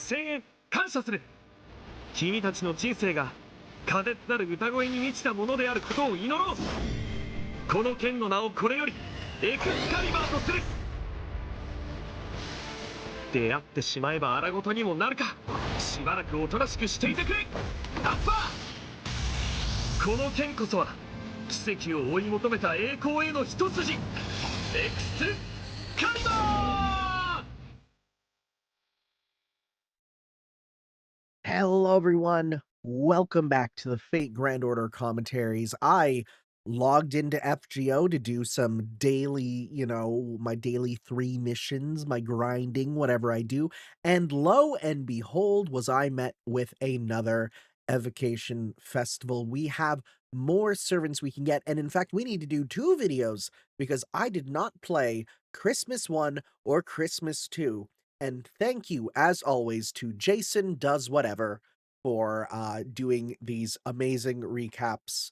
声援感謝する。君たちの人生が苛烈なる歌声に満ちたものであることを祈ろう。この剣の名をこれよりエクスカリバーとする。出会ってしまえば荒事にもなるか。しばらくおとなしくしていてくれアッパー。この剣こそは奇跡を追い求めた栄光への一筋エクスカリバー。 Hello, everyone. Welcome back to the Fate Grand Order commentaries. I logged into FGO to do some daily, my daily 3 missions, my grinding, whatever I do. And lo and behold, was I met with another evocation festival. We have more servants we can get. And in fact, we need to do 2 videos because I did not play Christmas 1 or Christmas 2. And thank you, as always, to Jason Does Whatever for doing these amazing recaps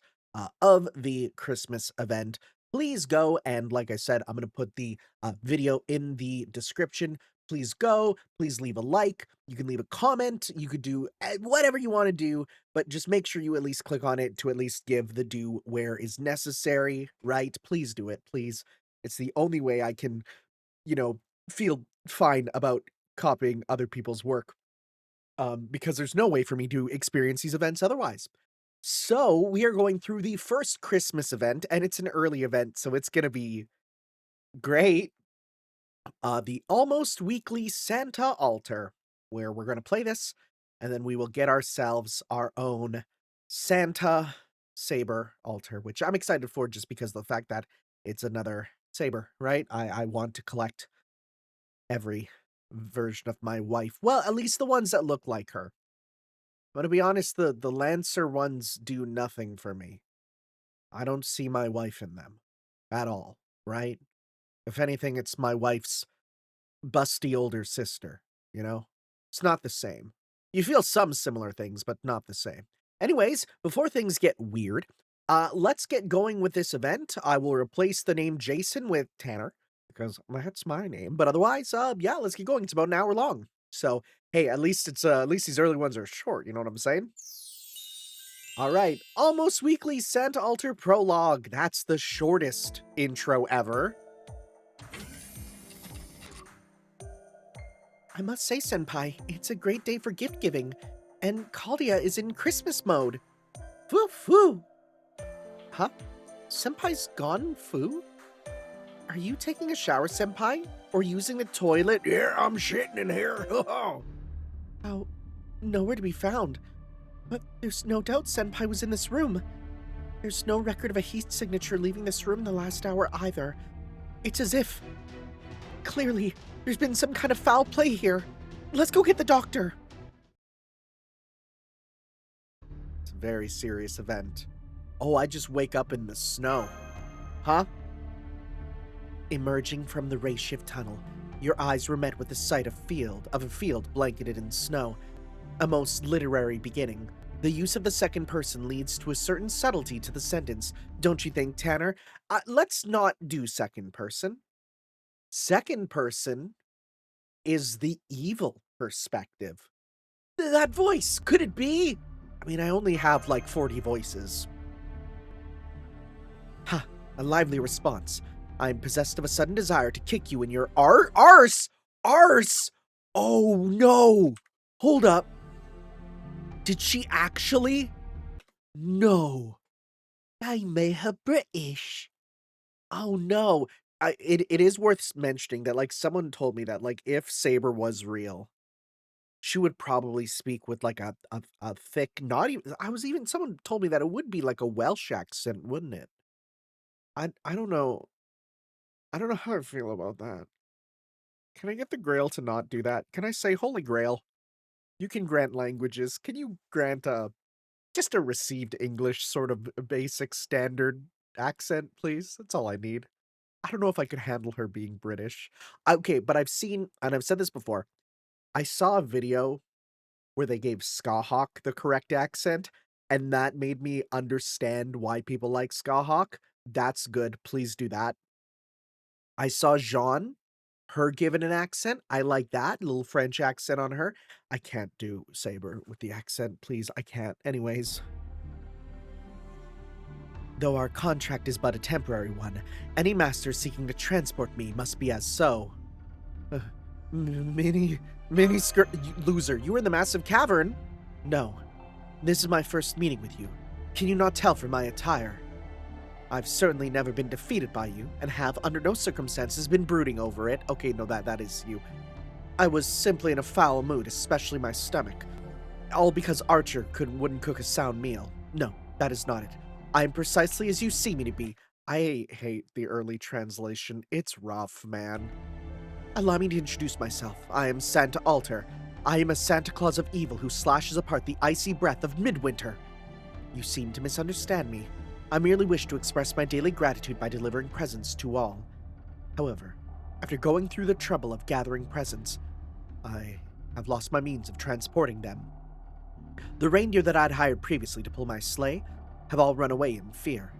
of the Christmas event. Please go, and like I said, I'm going to put the video in the description. Please go, please leave a like, you can leave a comment, you could do whatever you want to do, but just make sure you at least click on it to at least give the due where is necessary, right? Please do it, please. It's the only way I can, feel fine about copying other people's work, because there's no way for me to experience these events otherwise. So we are going through the first Christmas event, and it's an early event, so it's gonna be great. The Almost Weekly Santa Altar, where we're gonna play this, and then we will get ourselves our own Santa Saber Altar, which I'm excited for just because of the fact that it's another saber, right? I want to collect every version of my wife. Well, at least the ones that look like her. But to be honest, the Lancer ones do nothing for me. I don't see my wife in them. At all, right? If anything, it's my wife's busty older sister, you know? It's not the same. You feel some similar things, but not the same. Anyways, before things get weird, let's get going with this event. I will replace the name Jason with Tanner, because that's my name. But otherwise, yeah, let's get going. It's about an hour long. So, hey, at least these early ones are short, you know what I'm saying? All right, Almost Weekly Santa Altar Prologue. That's the shortest intro ever. I must say, Senpai, it's a great day for gift giving, and Caldia is in Christmas mode. Foo-foo! Huh? Senpai's gone, Foo? Are you taking a shower, Senpai? Or using the toilet? Yeah, I'm shitting in here. Oh, nowhere to be found. But there's no doubt Senpai was in this room. There's no record of a heat signature leaving this room in the last hour either. It's as if... Clearly, there's been some kind of foul play here. Let's go get the doctor. It's a very serious event. Oh, I just wake up in the snow. Huh? Emerging from the ray shift tunnel, your eyes were met with the sight of a field blanketed in snow. A most literary beginning. The use of the second person leads to a certain subtlety to the sentence, don't you think, Tanner? Let's not do second person. Second person is the evil perspective. That voice, could it be? I mean, I only have like 40 voices. Ha, a lively response. I'm possessed of a sudden desire to kick you in your arse! Arse! Oh no! Hold up. Did she actually? No. I made her British. Oh no. It is worth mentioning that, like, someone told me that, like, if Saber was real, she would probably speak with, like, a thick, not even, someone told me that it would be like a Welsh accent, wouldn't it? I don't know. I don't know how I feel about that. Can I get the Grail to not do that? Can I say, Holy Grail, you can grant languages. Can you grant just a received English sort of basic standard accent, please? That's all I need. I don't know if I could handle her being British. Okay, but I've seen, and I've said this before, I saw a video where they gave Skahawk the correct accent, and that made me understand why people like Skahawk. That's good. Please do that. I saw Jean, her given an accent. I like that. A little French accent on her. I can't do Saber with the accent, please. I can't. Anyways. Though our contract is but a temporary one, any master seeking to transport me must be as so. Uh, mini skirt. Loser, you were in the massive cavern? No. This is my first meeting with you. Can you not tell from my attire? I've certainly never been defeated by you, and have, under no circumstances, been brooding over it. Okay, no, that is you. I was simply in a foul mood, especially my stomach. All because Archer wouldn't cook a sound meal. No, that is not it. I am precisely as you see me to be. I hate the early translation. It's rough, man. Allow me to introduce myself. I am Santa Alter. I am a Santa Claus of evil who slashes apart the icy breath of midwinter. You seem to misunderstand me. I merely wish to express my daily gratitude by delivering presents to all. However, after going through the trouble of gathering presents, I have lost my means of transporting them. The reindeer that I'd hired previously to pull my sleigh have all run away in fear.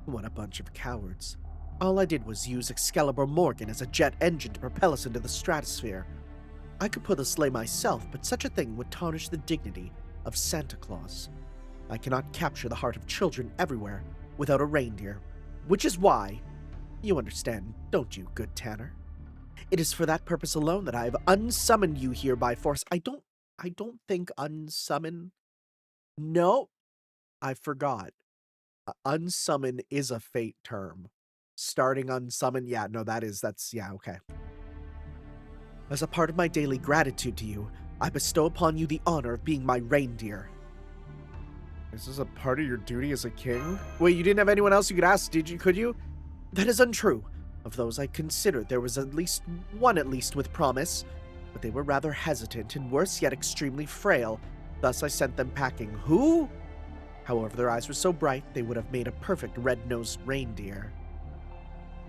What a bunch of cowards. All I did was use Excalibur Morgan as a jet engine to propel us into the stratosphere. I could pull the sleigh myself, but such a thing would tarnish the dignity of Santa Claus. I cannot capture the heart of children everywhere without a reindeer, which is why, you understand, don't you, good Tanner? It is for that purpose alone that I have unsummoned you here by force. I don't think unsummon. No, I forgot. Unsummon is a fate term. Starting unsummon, yeah, no, yeah, okay. As a part of my daily gratitude to you, I bestow upon you the honor of being my reindeer. Is this a part of your duty as a king? Wait, you didn't have anyone else you could ask, could you? That is untrue. Of those I considered, there was at least one with promise, but they were rather hesitant and worse yet extremely frail. Thus I sent them packing. Who? However, their eyes were so bright, they would have made a perfect red-nosed reindeer.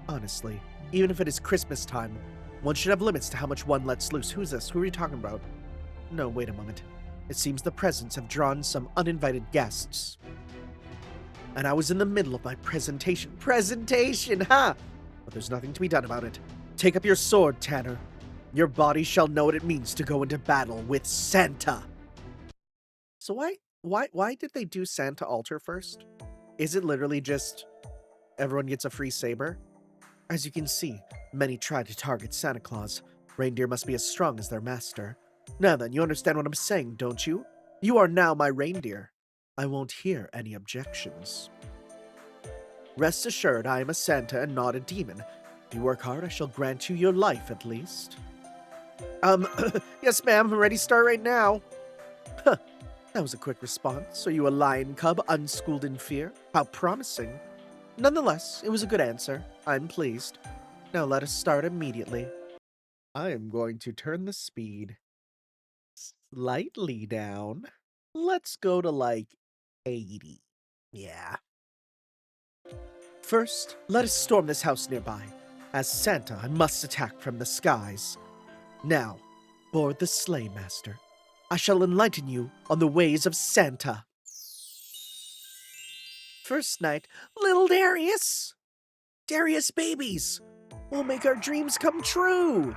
Honestly, even if it is Christmas time, one should have limits to how much one lets loose. Who's this? Who are you talking about? No, wait a moment. It seems the presents have drawn some uninvited guests. And I was in the middle of my presentation. Presentation, huh? But there's nothing to be done about it. Take up your sword, Tanner. Your body shall know what it means to go into battle with Santa. So why did they do Santa Alter first? Is it literally just everyone gets a free saber? As you can see, many try to target Santa Claus. Reindeer must be as strong as their master. Now then, you understand what I'm saying, don't you? You are now my reindeer. I won't hear any objections. Rest assured, I am a Santa and not a demon. If you work hard, I shall grant you your life, at least. Yes, ma'am, I'm ready to start right now. Huh, that was a quick response. Are you a lion cub, unschooled in fear? How promising. Nonetheless, it was a good answer. I'm pleased. Now let us start immediately. I am going to turn the speed slightly down. Let's go to like 80. Yeah. First, let us storm this house nearby. As Santa, I must attack from the skies. Now, board the sleigh, master. I shall enlighten you on the ways of Santa. First night, little Darius. Darius babies. We'll make our dreams come true.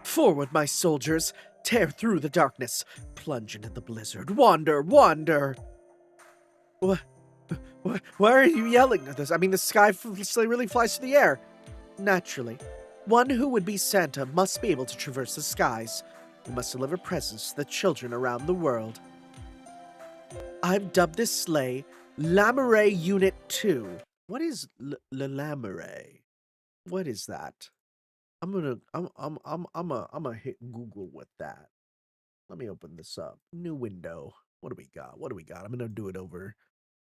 Forward, my soldiers. Tear through the darkness. Plunge into the blizzard. Wander, wander. What? Why are you yelling at this? I mean, the sky really flies through the air. Naturally. One who would be Santa must be able to traverse the skies. We must deliver presents to the children around the world. I've dubbed this sleigh Lamouret Unit 2. What is Lamouret? What is that? I'm gonna hit Google with that. Let me open this up. New window. What do we got? I'm gonna do it over.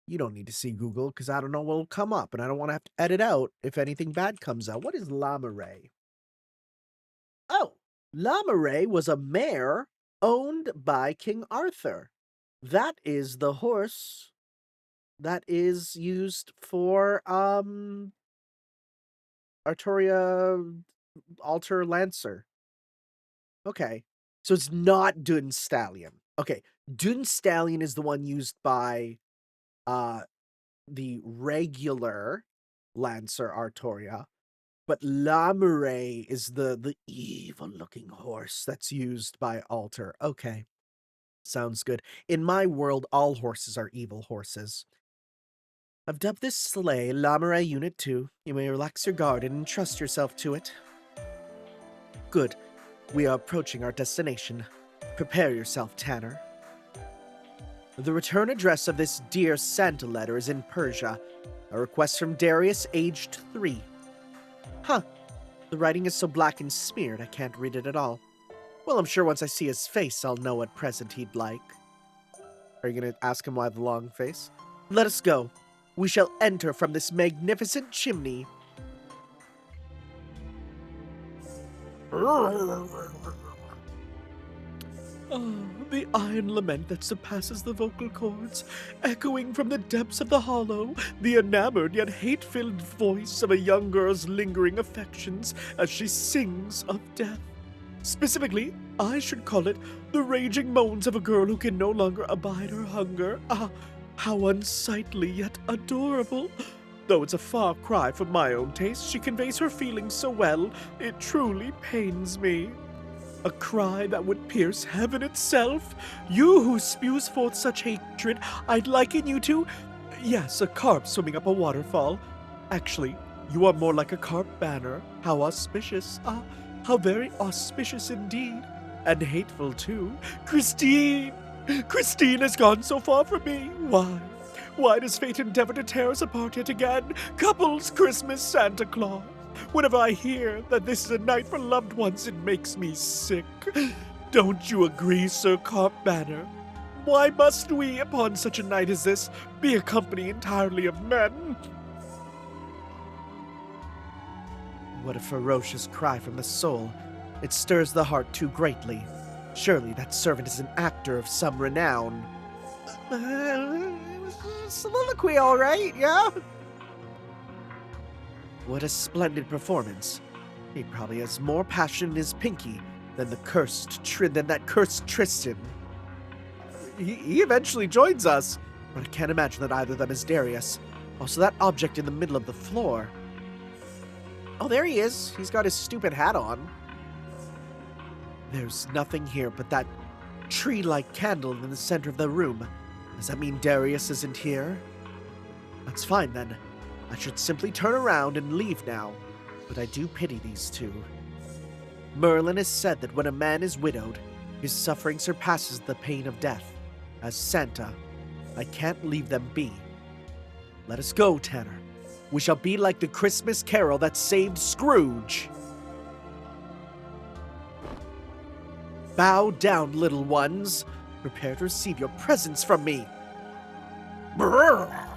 You don't need to see Google because I don't know what'll come up, and I don't want to have to edit out if anything bad comes out. What is Lamouret? Oh, Lamouret was a mare owned by King Arthur. That is the horse that is used for Artoria Alter Lancer. Okay. So it's not Dun Stallion. Okay. Dun Stallion is the one used by the regular Lancer Artoria, but Lamure is the evil-looking horse that's used by Alter. Okay, sounds good. In my world, all horses are evil horses. I've dubbed this sleigh Lamure Unit 2. You may relax your guard and entrust yourself to it. Good. We are approaching our destination. Prepare yourself, Tanner. The return address of this dear Santa letter is in Persia. A request from Darius, aged 3. Huh. The writing is so black and smeared I can't read it at all. Well, I'm sure once I see his face, I'll know what present he'd like. Are you going to ask him why the long face? Let us go. We shall enter from this magnificent chimney. Oh, the iron lament that surpasses the vocal cords, echoing from the depths of the hollow, the enamored yet hate-filled voice of a young girl's lingering affections as she sings of death. Specifically, I should call it the raging moans of a girl who can no longer abide her hunger. Ah, how unsightly yet adorable. Though it's a far cry from my own taste, she conveys her feelings so well, it truly pains me. A cry that would pierce heaven itself? You who spews forth such hatred, I'd liken you to, yes, a carp swimming up a waterfall. Actually, you are more like a carp banner. How auspicious. Ah, how very auspicious indeed. And hateful, too. Christine! Christine has gone so far from me. Why? Why does fate endeavor to tear us apart yet again? Couples, Christmas, Santa Claus. Whenever I hear that this is a night for loved ones, it makes me sick. Don't you agree, Sir Carp Banner? Why must we, upon such a night as this, be a company entirely of men? What a ferocious cry from the soul. It stirs the heart too greatly. Surely that servant is an actor of some renown. Soliloquy, all right, yeah? What a splendid performance. He probably has more passion in his pinky than that cursed Tristan. He eventually joins us, but I can't imagine that either of them is Darius. Also, that object in the middle of the floor. Oh, there he is. He's got his stupid hat on. There's nothing here but that tree-like candle in the center of the room. Does that mean Darius isn't here? That's fine, then. I should simply turn around and leave now, but I do pity these two. Merlin has said that when a man is widowed, his suffering surpasses the pain of death. As Santa, I can't leave them be. Let us go, Tanner. We shall be like the Christmas carol that saved Scrooge. Bow down, little ones. Prepare to receive your presents from me. Brrr.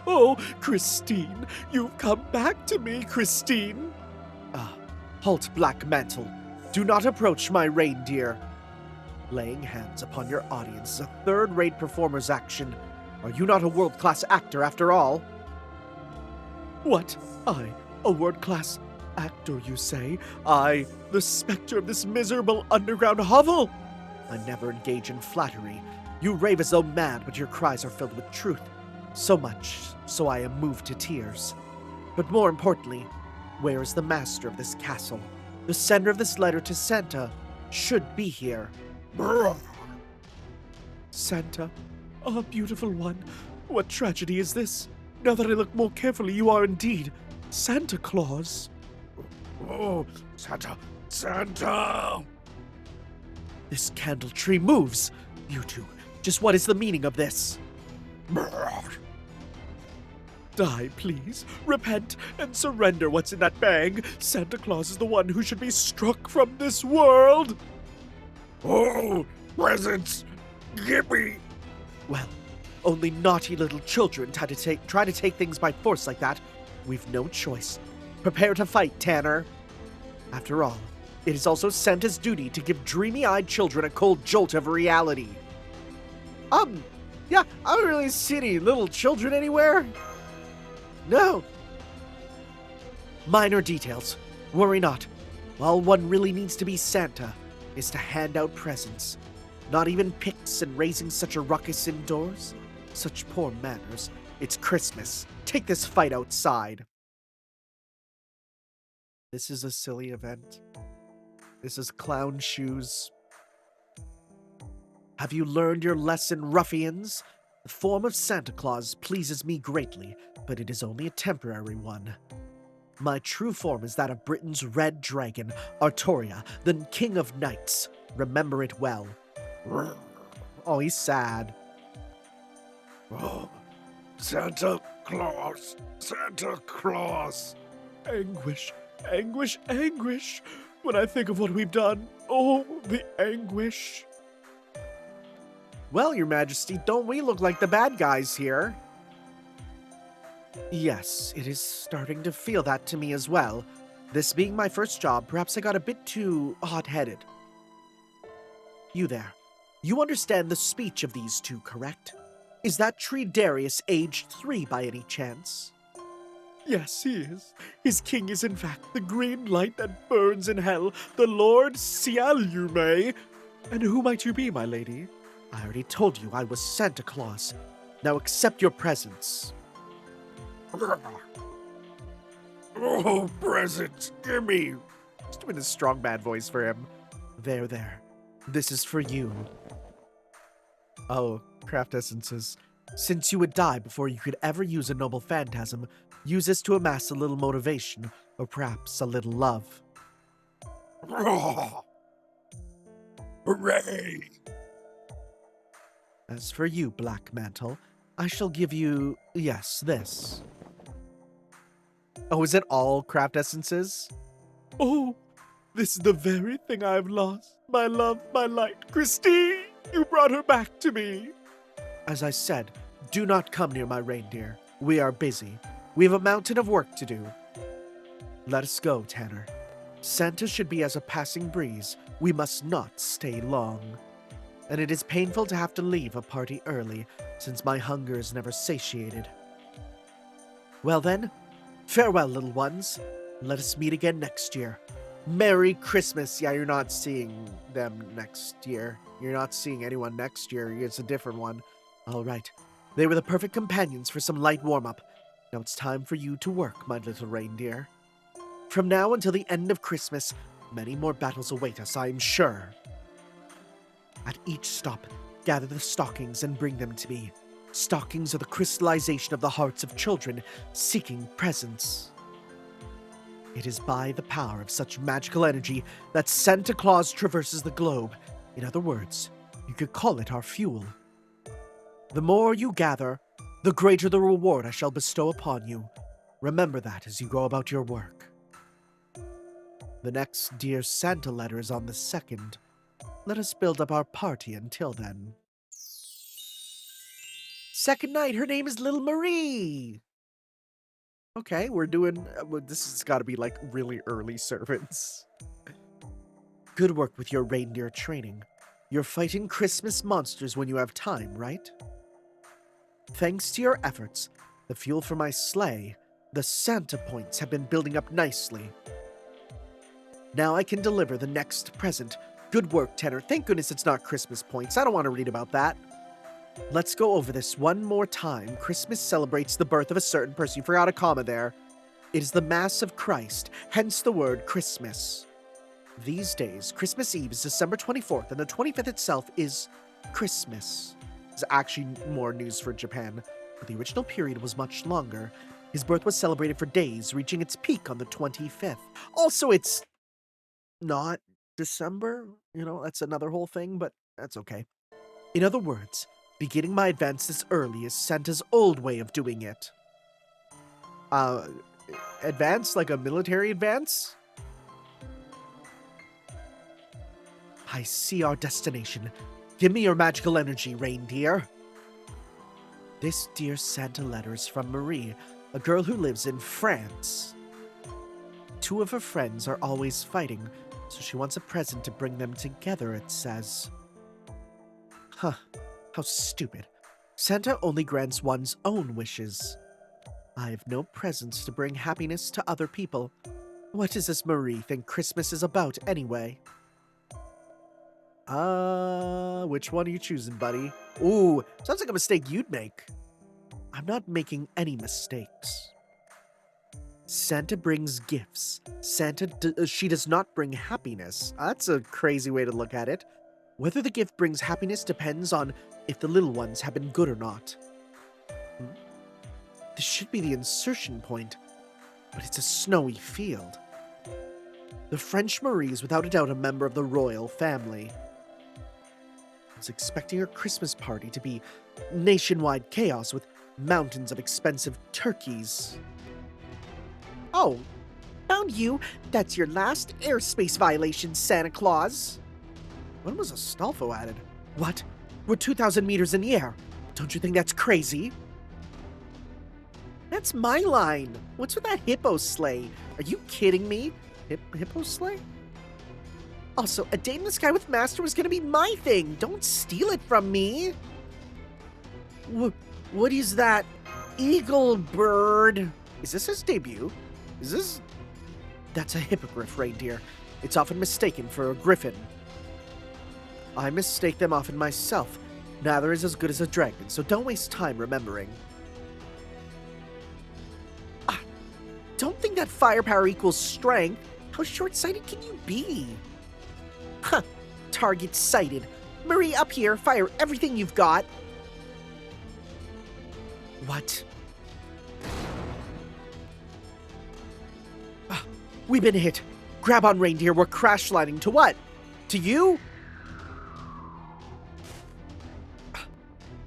Oh, Christine, you've come back to me, Christine. Halt, Black Mantle. Do not approach my reindeer. Laying hands upon your audience is a third-rate performer's action. Are you not a world-class actor, after all? What? I, a world-class actor, you say? I, the specter of this miserable underground hovel? I never engage in flattery. You rave as though mad, but your cries are filled with truth. So much, so I am moved to tears. But more importantly, where is the master of this castle? The sender of this letter to Santa should be here. Brrr. Santa, oh, beautiful one, what tragedy is this? Now that I look more carefully, you are indeed Santa Claus. Oh, Santa! This candle tree moves. You two, just what is the meaning of this? Brrr. Die, please. Repent and surrender what's in that bag. Santa Claus is the one who should be struck from this world. Oh, presents! Gimme! Well, only naughty little children try to take things by force like that. We've no choice. Prepare to fight, Tanner. After all, it is also Santa's duty to give dreamy-eyed children a cold jolt of reality. Yeah, I don't really see any little children anywhere. No. Minor details. Worry not. All one really needs to be Santa is to hand out presents. Not even picks and raising such a ruckus indoors. Such poor manners. It's Christmas. Take this fight outside. This is a silly event. This is clown shoes. Have you learned your lesson, ruffians? The form of Santa Claus pleases me greatly, but it is only a temporary one. My true form is that of Britain's red dragon, Artoria, the king of knights. Remember it well. Oh, he's sad. Oh, Santa Claus, Santa Claus. Anguish, anguish, anguish. When I think of what we've done, oh, the anguish. Well, Your Majesty, don't we look like the bad guys here? Yes, it is starting to feel that to me as well. This being my first job, perhaps I got a bit too hot-headed. You there. You understand the speech of these two, correct? Is that tree Darius aged 3 by any chance? Yes, he is. His king is in fact the green light that burns in hell, the Lord Sialume. And who might you be, my lady? I already told you I was Santa Claus. Now accept your presents. Oh, presents, gimme. Just doing a strong bad voice for him. There, there. This is for you. Oh, craft essences. Since you would die before you could ever use a noble phantasm, use this to amass a little motivation, or perhaps a little love. Oh, hooray! As for you, Black Mantle, I shall give you, yes, this. Oh, is it all craft essences? Oh, this is the very thing I've lost. My love, my light. Christine, you brought her back to me. As I said, do not come near my reindeer. We are busy. We have a mountain of work to do. Let us go, Tanner. Santa should be as a passing breeze. We must not stay long. And it is painful to have to leave a party early, since my hunger is never satiated. Well then, farewell, little ones. Let us meet again next year. Merry Christmas. Yeah, you're not seeing them next year. You're not seeing anyone next year. It's a different one. All right. They were the perfect companions for some light warm-up. Now it's time for you to work, my little reindeer. From now until the end of Christmas, many more battles await us, I am sure. At each stop, gather the stockings and bring them to me. Stockings are the crystallization of the hearts of children seeking presents. It is by the power of such magical energy that Santa Claus traverses the globe. In other words, you could call it our fuel. The more you gather, the greater the reward I shall bestow upon you. Remember that as you go about your work. The next Dear Santa letter is on the 2nd. Let us build up our party until then. Second night, her name is Little Marie. Okay, we're doing... this has got to be like really early servants. Good work with your reindeer training. You're fighting Christmas monsters when you have time, right? Thanks to your efforts, the fuel for my sleigh, the Santa points have been building up nicely. Now I can deliver the next present. Good work, Tanner. Thank goodness it's not Christmas points. I don't want to read about that. Let's go over this one more time. Christmas celebrates the birth of a certain person. You forgot a comma there. It is the Mass of Christ, hence the word Christmas. These days, Christmas Eve is December 24th, and the 25th itself is Christmas. It's actually more news for Japan, but the original period was much longer. His birth was celebrated for days, reaching its peak on the 25th. Also, it's not December. You know, that's another whole thing, but that's okay. In other words, beginning my advance this early is Santa's old way of doing it. Advance? Like a military advance? I see our destination. Give me your magical energy, reindeer. This Dear Santa letter is from Marie, a girl who lives in France. Two of her friends are always fighting, so she wants a present to bring them together, it says. Huh, how stupid. Santa only grants one's own wishes. I have no presents to bring happiness to other people. What does this Marie think Christmas is about, anyway? Which one are you choosing, buddy? Ooh, sounds like a mistake you'd make. I'm not making any mistakes. Santa brings gifts. She does not bring happiness. That's a crazy way to look at it. Whether the gift brings happiness depends on if the little ones have been good or not. This should be the insertion point, but it's a snowy field. The French Marie is without a doubt a member of the royal family. I was expecting her Christmas party to be nationwide chaos with mountains of expensive turkeys. Oh, found you. That's your last airspace violation, Santa Claus. When was Astolfo added? What? We're 2,000 meters in the air. Don't you think that's crazy? That's my line. What's with that hippo sleigh? Are you kidding me? Hippo sleigh? Also, a date in the sky with Master was gonna be my thing. Don't steal it from me. What is that? Eagle bird. Is this his debut? Is this... That's a hippogriff reindeer. It's often mistaken for a griffin. I mistake them often myself. Neither is as good as a dragon, so don't waste time remembering. Don't think that firepower equals strength. How short-sighted can you be? Huh. Target sighted. Marie, up here. Fire everything you've got. What? We've been hit. Grab on, reindeer. We're crash landing. To what? To you?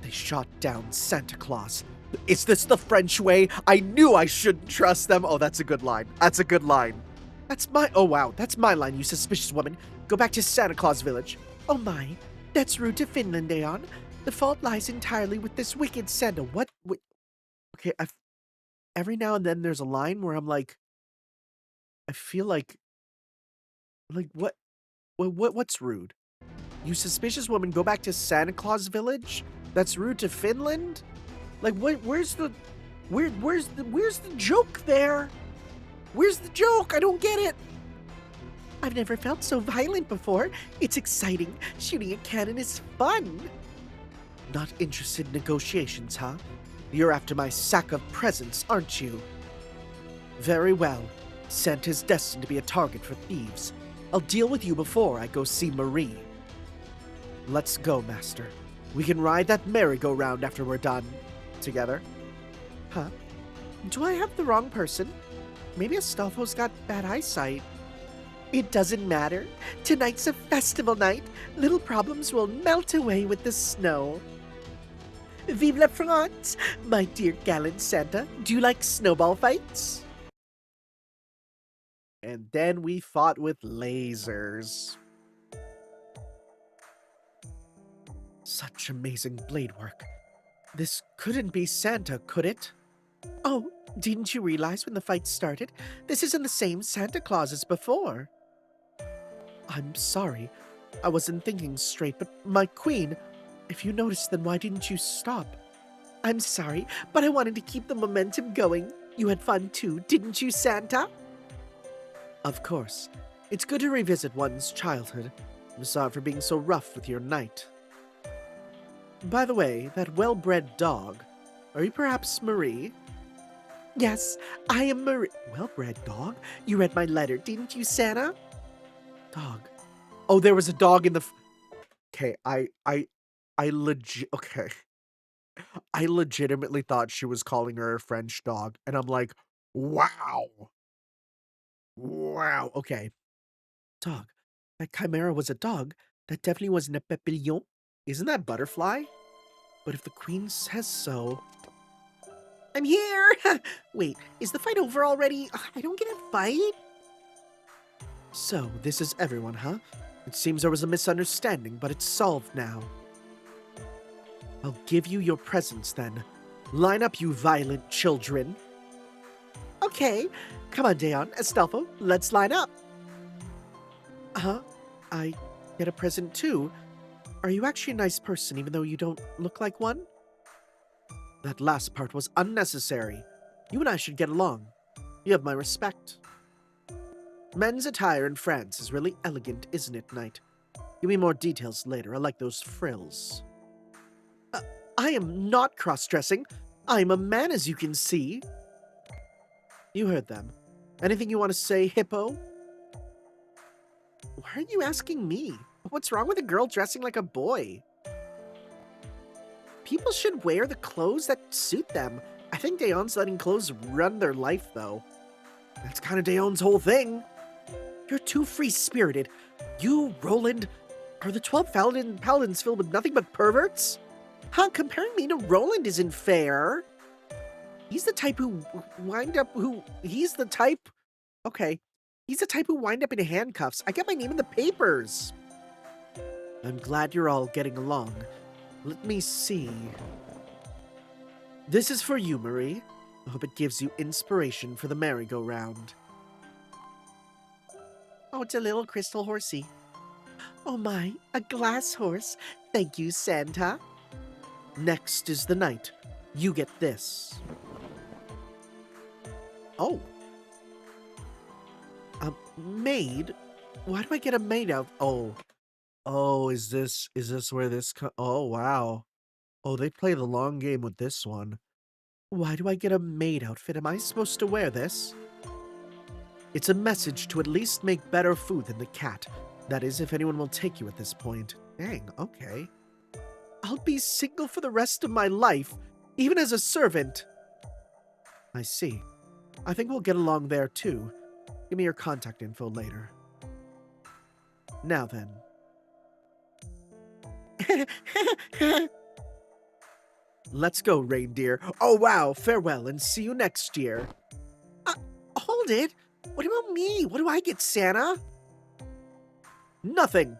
They shot down Santa Claus. Is this the French way? I knew I shouldn't trust them. Oh, that's a good line. That's a good line. That's my... Oh, wow. That's my line, you suspicious woman. Go back to Santa Claus Village. Oh, my. That's rude to Finland, Aeon. The fault lies entirely with this wicked Santa. What? Okay, every now and then there's a line where I'm like... I feel like... what? What's rude? You suspicious woman, go back to Santa Claus Village? That's rude to Finland? Like, where's the joke there? Where's the joke? I don't get it. I've never felt so violent before. It's exciting. Shooting a cannon is fun. Not interested in negotiations, huh? You're after my sack of presents, aren't you? Very well. Santa's destined to be a target for thieves. I'll deal with you before I go see Marie. Let's go, Master. We can ride that merry-go-round after we're done. Together. Huh? Do I have the wrong person? Maybe Astolfo's got bad eyesight. It doesn't matter. Tonight's a festival night. Little problems will melt away with the snow. Vive la France! My dear gallant Santa, do you like snowball fights? And then we fought with lasers. Such amazing blade work. This couldn't be Santa, could it? Oh, didn't you realize when the fight started? This isn't the same Santa Claus as before. I'm sorry. I wasn't thinking straight, but my queen, if you noticed, then why didn't you stop? I'm sorry, but I wanted to keep the momentum going. You had fun too, didn't you, Santa? Of course. It's good to revisit one's childhood. I'm sorry for being so rough with your knight. By the way, that well-bred dog, are you perhaps Marie? Yes, I am Marie. Well-bred dog? You read my letter, didn't you, Santa? Dog. Oh, there was a dog in the... Okay, I legitimately thought she was calling her a French dog, and I'm like, wow. Wow, okay. Dog. That chimera was a dog. That definitely wasn't a papillon. Isn't that butterfly? But if the queen says so... I'm here! Wait, is the fight over already? I don't get a fight? So, this is everyone, huh? It seems there was a misunderstanding, but it's solved now. I'll give you your presents then. Line up, you violent children. Okay. Come on, Dayon, Astolfo, let's line up. Huh? I get a present too? Are you actually a nice person even though you don't look like one? That last part was unnecessary. You and I should get along. You have my respect. Men's attire in France is really elegant, isn't it, Knight? Give me more details later. I like those frills. I am not cross-dressing. I'm a man, as you can see. You heard them. Anything you want to say, Hippo? Why are you asking me? What's wrong with a girl dressing like a boy? People should wear the clothes that suit them. I think Daeon's letting clothes run their life, though. That's kind of Daeon's whole thing. You're too free-spirited. You, Roland, are the 12 paladins filled with nothing but perverts? Huh, comparing me to Roland isn't fair. He's the type who wind up in handcuffs. I get my name in the papers. I'm glad you're all getting along. Let me see. This is for you, Marie. I hope it gives you inspiration for the merry-go-round. Oh, it's a little crystal horsey. Oh my, a glass horse. Thank you, Santa. Next is the knight. You get this. Oh. A maid? Why do I get a maid out? Oh, is this where this oh, wow. Oh, they play the long game with this one. Why do I get a maid outfit? Am I supposed to wear this? It's a message to at least make better food than the cat. That is, if anyone will take you at this point. Dang, okay. I'll be single for the rest of my life, even as a servant. I see. I think we'll get along there, too. Give me your contact info later. Now then. Let's go, reindeer. Oh, wow. Farewell, and see you next year. Hold it. What about me? What do I get, Santa? Nothing.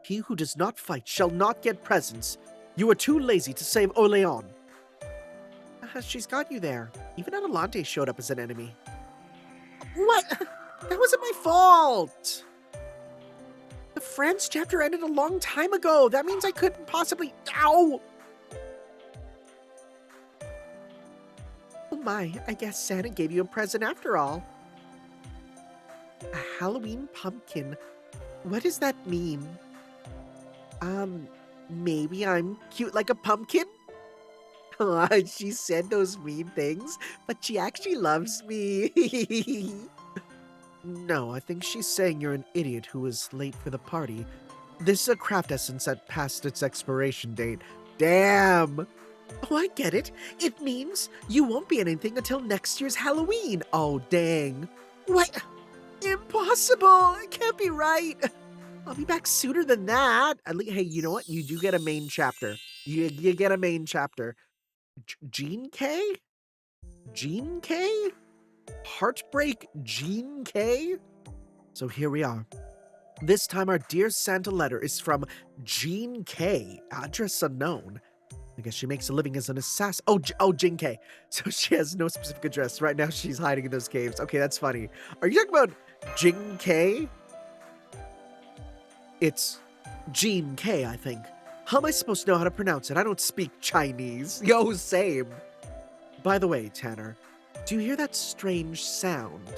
He who does not fight shall not get presents. You are too lazy to save Orleans. She's got you there. Even Adelante showed up as an enemy. What? That wasn't my fault. The France chapter ended a long time ago. That means I couldn't possibly... Ow! Oh my, I guess Santa gave you a present after all. A Halloween pumpkin. What does that mean? Maybe I'm cute like a pumpkin? She said those mean things, but she actually loves me. No, I think she's saying you're an idiot who was late for the party. This is a craft essence that passed its expiration date. Damn! Oh, I get it. It means you won't be anything until next year's Halloween. Oh, dang. What? Impossible! It can't be right. I'll be back sooner than that. At least, hey, you know what? You do get a main chapter. You get a main chapter. Gene K? Gene K? Heartbreak Gene K? So here we are. This time our Dear Santa letter is from Gene K. Address unknown. I guess she makes a living as an assassin. Oh, Jin K. So she has no specific address. Right now she's hiding in those caves. Okay, that's funny. Are you talking about Jin K? It's Gene K, I think. How am I supposed to know how to pronounce it? I don't speak Chinese. Yo, same. By the way, Tanner, do you hear that strange sound?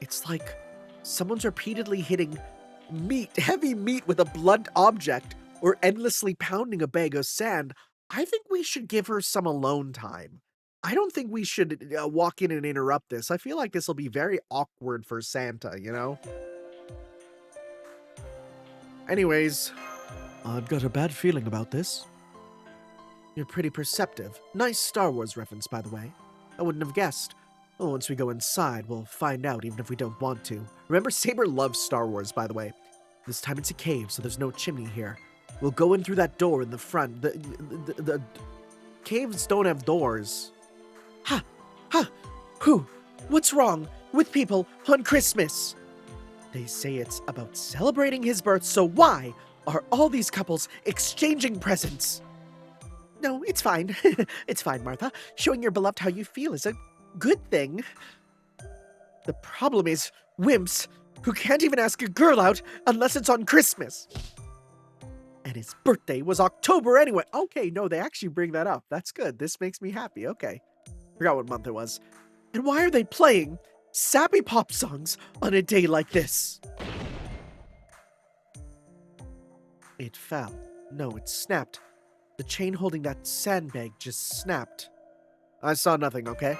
It's like someone's repeatedly hitting heavy meat with a blunt object, or endlessly pounding a bag of sand. I think we should give her some alone time. I don't think we should walk in and interrupt this. I feel like this will be very awkward for Santa, you know? Anyways, I've got a bad feeling about this. You're pretty perceptive. Nice Star Wars reference, by the way. I wouldn't have guessed. Well, once we go inside, we'll find out even if we don't want to. Remember, Saber loves Star Wars, by the way. This time it's a cave, so there's no chimney here. We'll go in through that door in the front. The caves don't have doors. Who? What's wrong with people on Christmas? They say it's about celebrating his birth, so why are all these couples exchanging presents? No, it's fine. It's fine, Martha. Showing your beloved how you feel is a good thing. The problem is wimps who can't even ask a girl out unless it's on Christmas. And his birthday was October anyway. Okay, no, they actually bring that up. That's good. This makes me happy. Okay. Forgot what month it was. And why are they playing sappy pop songs on a day like this? It fell. No, it snapped. The chain holding that sandbag just snapped. I saw nothing, okay?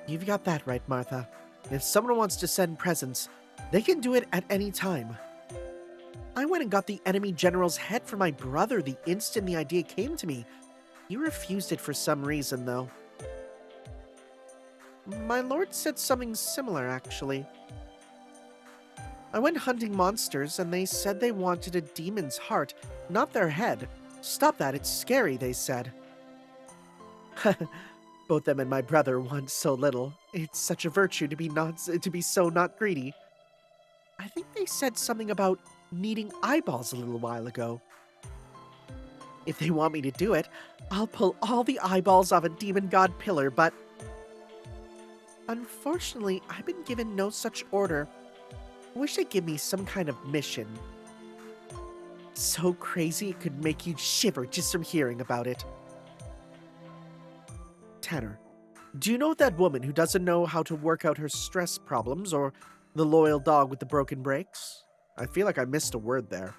You've got that right, Martha. If someone wants to send presents, they can do it at any time. I went and got the enemy general's head for my brother the instant the idea came to me. He refused it for some reason, though. My lord said something similar, actually. I went hunting monsters, and they said they wanted a demon's heart, not their head. Stop that, it's scary, they said. Both them and my brother want so little. It's such a virtue to be so not greedy. I think they said something about needing eyeballs a little while ago. If they want me to do it, I'll pull all the eyeballs off a demon god pillar, but unfortunately, I've been given no such order. I wish they'd give me some kind of mission. So crazy it could make you shiver just from hearing about it. Tanner, do you know that woman who doesn't know how to work out her stress problems, or the loyal dog with the broken brakes? I feel like I missed a word there.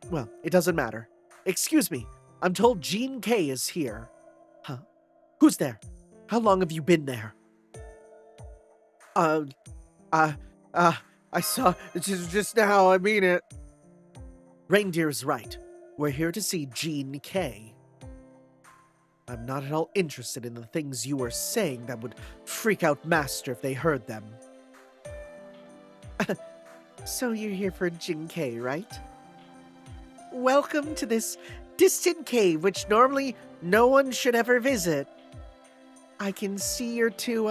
Well, it doesn't matter. Excuse me, I'm told Jean K is here. Huh? Who's there? How long have you been there? I saw just now, I mean it. Reindeer's right. We're here to see Jean K. I'm not at all interested in the things you were saying that would freak out Master if they heard them. So you're here for Jean K, right? Welcome to this distant cave which normally no one should ever visit. I can see you're two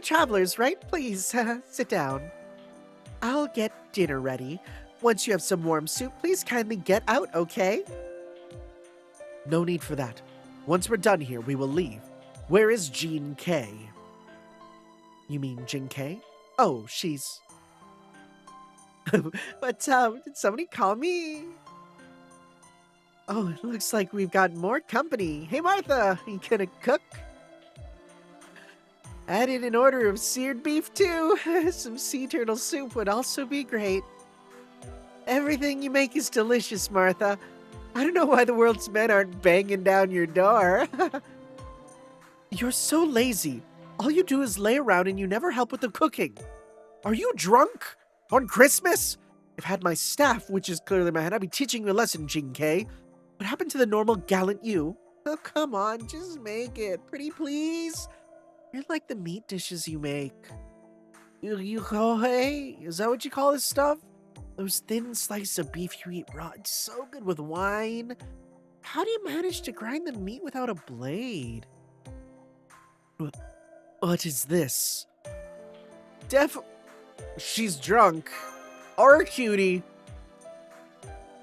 travelers, right? Please, sit down. I'll get dinner ready. Once you have some warm soup, please kindly get out, okay? No need for that. Once we're done here, we will leave. Where is Jean K? You mean Jean K? Oh, she's... But, did somebody call me? Oh, it looks like we've got more company. Hey, Martha, you gonna cook? Added an order of seared beef, too. Some sea turtle soup would also be great. Everything you make is delicious, Martha. I don't know why the world's men aren't banging down your door. You're so lazy. All you do is lay around and you never help with the cooking. Are you drunk? On Christmas? If I had my staff, which is clearly my head, I'd be teaching you a lesson, Jing K. What happened to the normal gallant you? Oh, come on, just make it. Pretty please? You're like the meat dishes you make. Hey, is that what you call this stuff? Those thin slices of beef you eat raw. It's so good with wine. How do you manage to grind the meat without a blade? What is this? She's drunk. Or a cutie.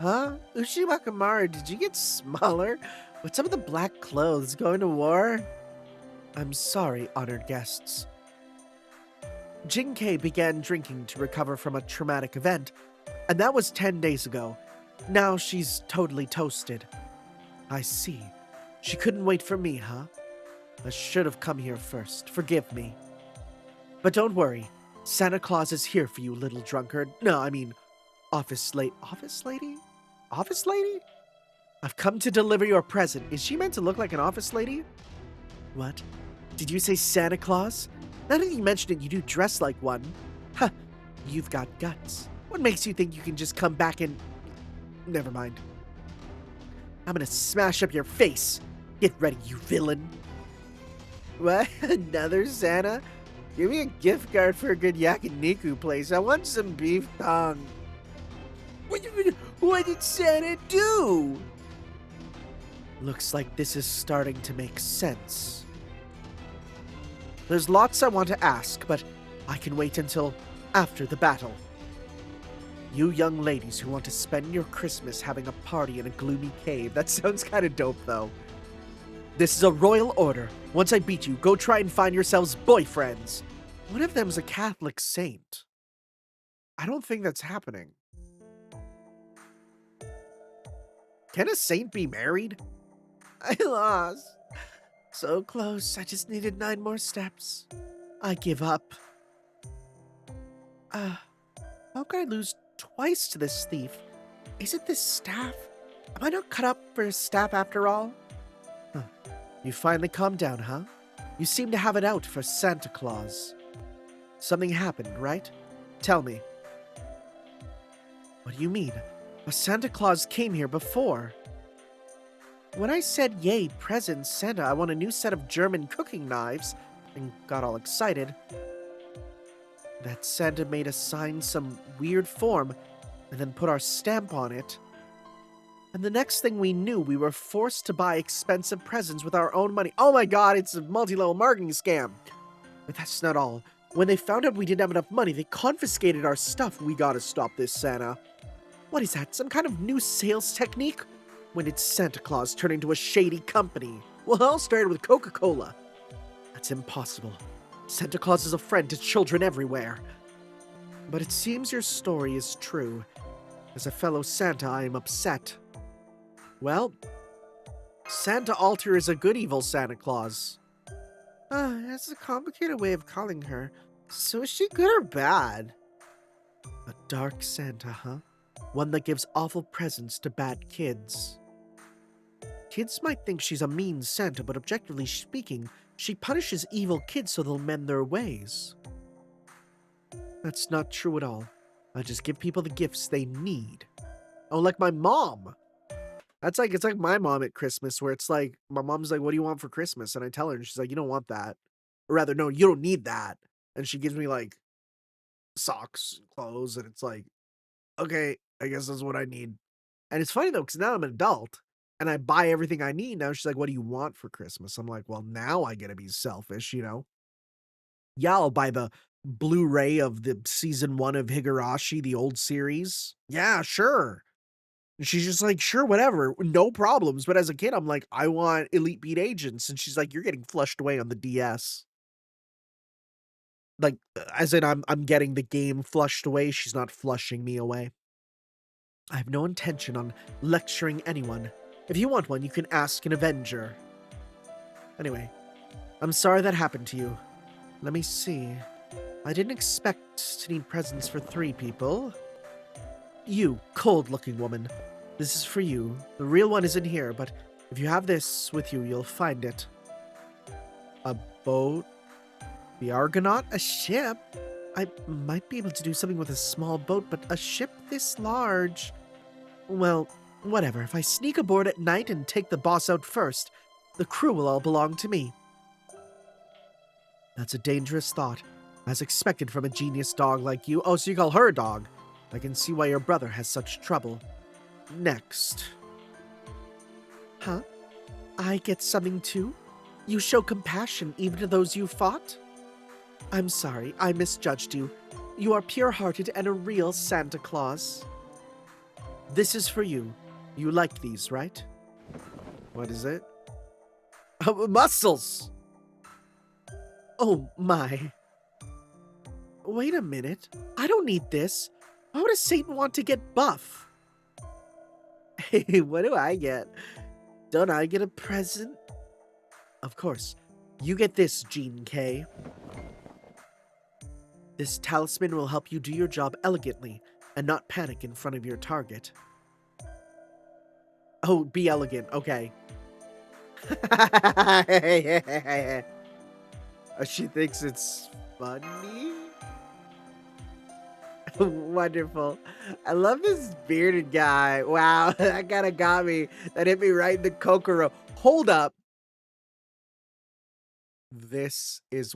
Huh? Ushimakamara, did you get smaller? What's up with the black clothes? Going to war? I'm sorry, honored guests. Jing K began drinking to recover from a traumatic event, and that was 10 days ago. Now she's totally toasted. I see. She couldn't wait for me, huh? I should have come here first. Forgive me. But don't worry. Santa Claus is here for you, little drunkard. No, I mean, office lady? Office lady? I've come to deliver your present. Is she meant to look like an office lady? What? Did you say Santa Claus? Now that you mention it, you do dress like one. Huh, you've got guts. What makes you think you can just come back and... Never mind. I'm gonna smash up your face. Get ready, you villain. What? Another Santa? Give me a gift card for a good yakiniku place. I want some beef tongue. What did Santa do? Looks like this is starting to make sense. There's lots I want to ask, but I can wait until after the battle. You young ladies who want to spend your Christmas having a party in a gloomy cave, that sounds kind of dope, though. This is a royal order. Once I beat you, go try and find yourselves boyfriends. One of them's a Catholic saint. I don't think that's happening. Can a saint be married? I lost. So close, I just needed 9 more steps. I give up. How could I lose twice to this thief? Is it this staff? Am I not cut up for a staff after all? Huh. You finally calmed down, huh? You seem to have it out for Santa Claus. Something happened, right? Tell me. What do you mean? A Santa Claus came here before. When I said, yay, presents, Santa, I want a new set of German cooking knives, and got all excited, that Santa made us sign some weird form and then put our stamp on it. And the next thing we knew, we were forced to buy expensive presents with our own money. Oh my god, it's a multi-level marketing scam. But that's not all. When they found out we didn't have enough money, they confiscated our stuff. We gotta stop this, Santa. What is that, some kind of new sales technique? When did Santa Claus turn into a shady company? Well, it all started with Coca-Cola. That's impossible. Santa Claus is a friend to children everywhere. But it seems your story is true. As a fellow Santa, I am upset. Well, Santa Alter is a good evil Santa Claus. That's a complicated way of calling her. So is she good or bad? A dark Santa, huh? One that gives awful presents to bad kids. Kids might think she's a mean Santa, but objectively speaking, she punishes evil kids so they'll mend their ways. That's not true at all. I just give people the gifts they need. Oh, like my mom. It's like my mom at Christmas, where it's like, my mom's like, what do you want for Christmas? And I tell her, and she's like, you don't want that. Or rather, no, you don't need that. And she gives me like socks, clothes, and it's like, okay, I guess that's what I need. And it's funny though, because now I'm an adult and I buy everything I need. Now she's like, what do you want for Christmas? I'm like, well, now I get to be selfish, you know? Yeah, I'll buy the Blu-ray of the season 1 of Higurashi, the old series. Yeah, sure. And she's just like, sure, whatever, no problems. But as a kid, I'm like, I want Elite Beat Agents. And she's like, you're getting flushed away on the DS. Like, as in, I'm getting the game flushed away. She's not flushing me away. I have no intention on lecturing anyone. If you want one, you can ask an Avenger. Anyway, I'm sorry that happened to you. Let me see. I didn't expect to need presents for 3 people. You, cold-looking woman. This is for you. The real one isn't here, but if you have this with you, you'll find it. A boat? The Argonaut? A ship? I might be able to do something with a small boat, but a ship this large... Well, whatever. If I sneak aboard at night and take the boss out first, the crew will all belong to me. That's a dangerous thought, as expected from a genius dog like you. Oh, so you call her a dog. I can see why your brother has such trouble. Next. Huh? I get something too? You show compassion even to those you fought? I'm sorry, I misjudged you. You are pure-hearted and a real Santa Claus. This is for you. You like these, right? What is it? Muscles! Oh my. Wait a minute. I don't need this. Why would a Satan want to get buff? Hey, what do I get? Don't I get a present? Of course. You get this, Gene K. This talisman will help you do your job elegantly and not panic in front of your target. Oh, be elegant. Okay. She thinks it's funny? Wonderful. I love this bearded guy. Wow, that kind of got me. That hit me right in the kokoro. Hold up. This is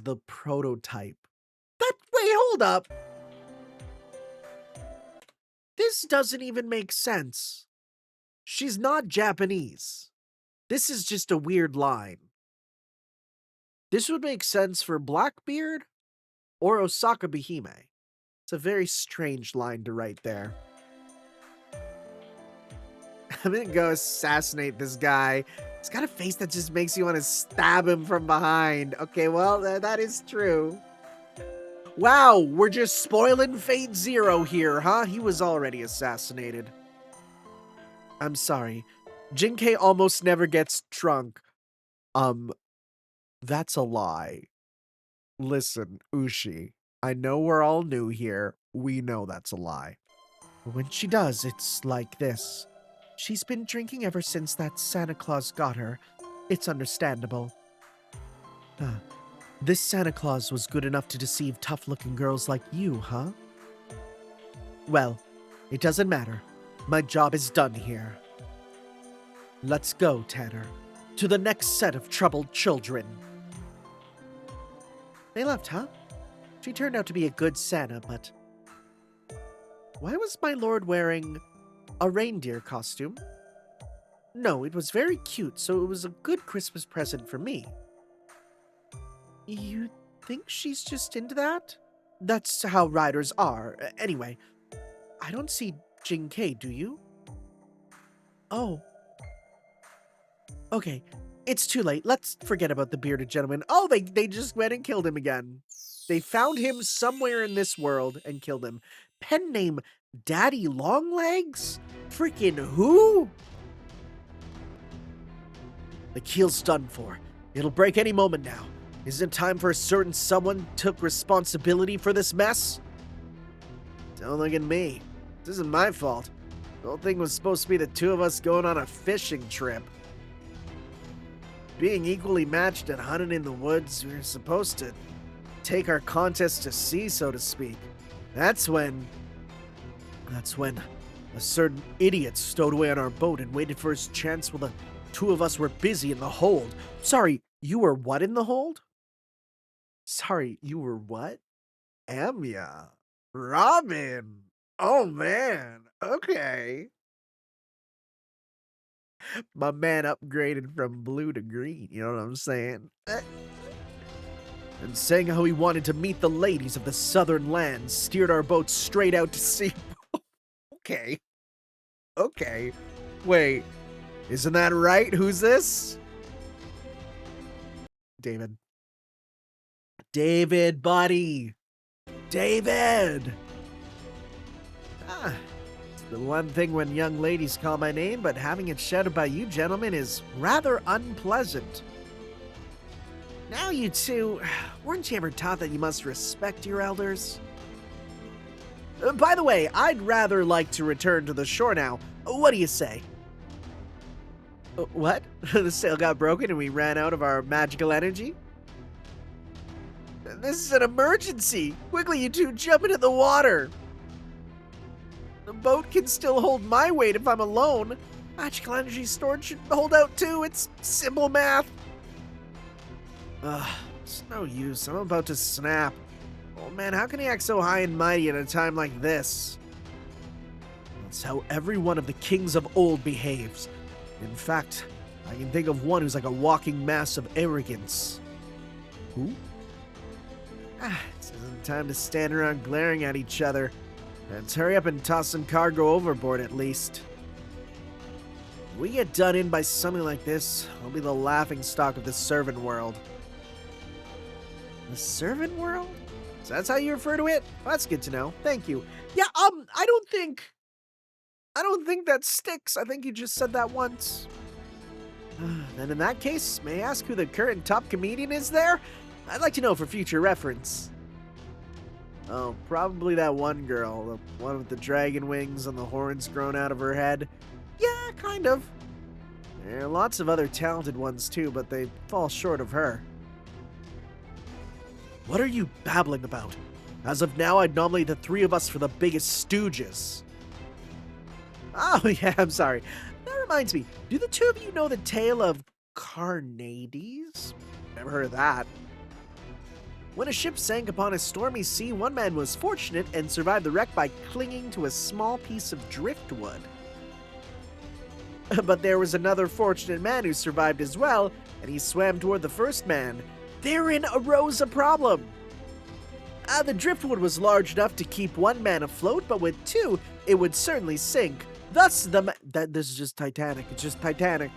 the prototype. Wait, hold up. This doesn't even make sense. She's not Japanese. This is just a weird line. This would make sense for Blackbeard or Osaka Behime. It's a very strange line to write there. I'm gonna go assassinate this guy. He's got a face that just makes you want to stab him from behind. Okay, well, that is true. Wow, we're just spoiling Fate Zero here, huh? He was already assassinated. I'm sorry. Jinkei almost never gets drunk. That's a lie. Listen, Ushi, I know we're all new here. We know that's a lie. But when she does, it's like this. She's been drinking ever since that Santa Claus got her. It's understandable. Ah, this Santa Claus was good enough to deceive tough-looking girls like you, huh? Well, it doesn't matter. My job is done here. Let's go, Tanner. To the next set of troubled children. They left, huh? She turned out to be a good Santa, but... Why was my lord wearing a reindeer costume? No, it was very cute, so it was a good Christmas present for me. You think she's just into that? That's how riders are. Anyway, I don't see Jinkei, do you? Oh. Okay, it's too late. Let's forget about the bearded gentleman. Oh, they just went and killed him again. They found him somewhere in this world and killed him. Pen name Daddy Longlegs? Freaking who? The keel's done for. It'll break any moment now. Isn't it time for a certain someone took responsibility for this mess? Don't look at me. This isn't my fault. The whole thing was supposed to be the two of us going on a fishing trip. Being equally matched at hunting in the woods, we were supposed to take our contest to sea, so to speak. That's when a certain idiot stowed away on our boat and waited for his chance while the two of us were busy in the hold. Sorry, you were what in the hold? Sorry, you were what? Amya. Robin. Oh, man. Okay. My man upgraded from blue to green, you know what I'm saying? And saying how he wanted to meet the ladies of the southern lands, steered our boat straight out to sea. Okay. Okay. Wait, isn't that right? Who's this? David. David, buddy. David! It's the one thing when young ladies call my name, but having it shouted by you gentlemen is rather unpleasant. Now you two, weren't you ever taught that you must respect your elders? By the way, I'd rather like to return to the shore now. What do you say? What? The sail got broken and we ran out of our magical energy? This is an emergency! Quickly, you two, jump into the water! The boat can still hold my weight if I'm alone. Magical energy storage should hold out too. It's simple math. It's no use. I'm about to snap. Oh man, how can he act so high and mighty at a time like this? That's how every one of the kings of old behaves. In fact, I can think of one who's like a walking mass of arrogance. Who? This isn't time to stand around glaring at each other. Let's hurry up and toss some cargo overboard at least. If we get done in by something like this, I'll be the laughingstock of the servant world. The servant world? So that's how you refer to it? Well, that's good to know. Thank you. Yeah, I don't think that sticks. I think you just said that once. Then in that case, may I ask who the current top comedian is there? I'd like to know for future reference. Oh, probably that one girl, the one with the dragon wings and the horns grown out of her head. Yeah, kind of. There are lots of other talented ones too, but they fall short of her. What are you babbling about? As of now, I'd nominate the three of us for the biggest stooges. Oh, yeah, I'm sorry. That reminds me, do the two of you know the tale of Carnades? Never heard of that. When a ship sank upon a stormy sea, one man was fortunate and survived the wreck by clinging to a small piece of driftwood. But there was another fortunate man who survived as well, and he swam toward the first man. Therein arose a problem. The driftwood was large enough to keep one man afloat, but with two, it would certainly sink. Thus, this is just Titanic. It's just Titanic.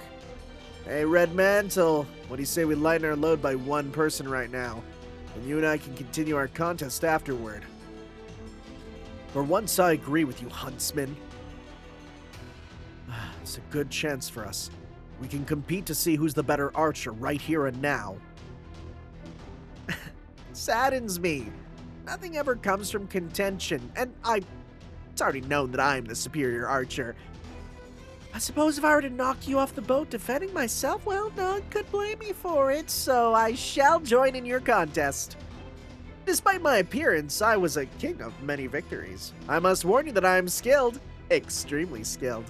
Hey, Red Mantle, what do you say we lighten our load by one person right now? And you and I can continue our contest afterward. For once, I agree with you, Huntsman. It's a good chance for us. We can compete to see who's the better archer right here and now. Saddens me. Nothing ever comes from contention, and it's already known that I'm the superior archer. I suppose if I were to knock you off the boat defending myself, well, no one could blame me for it, so I shall join in your contest. Despite my appearance, I was a king of many victories. I must warn you that I am skilled, extremely skilled.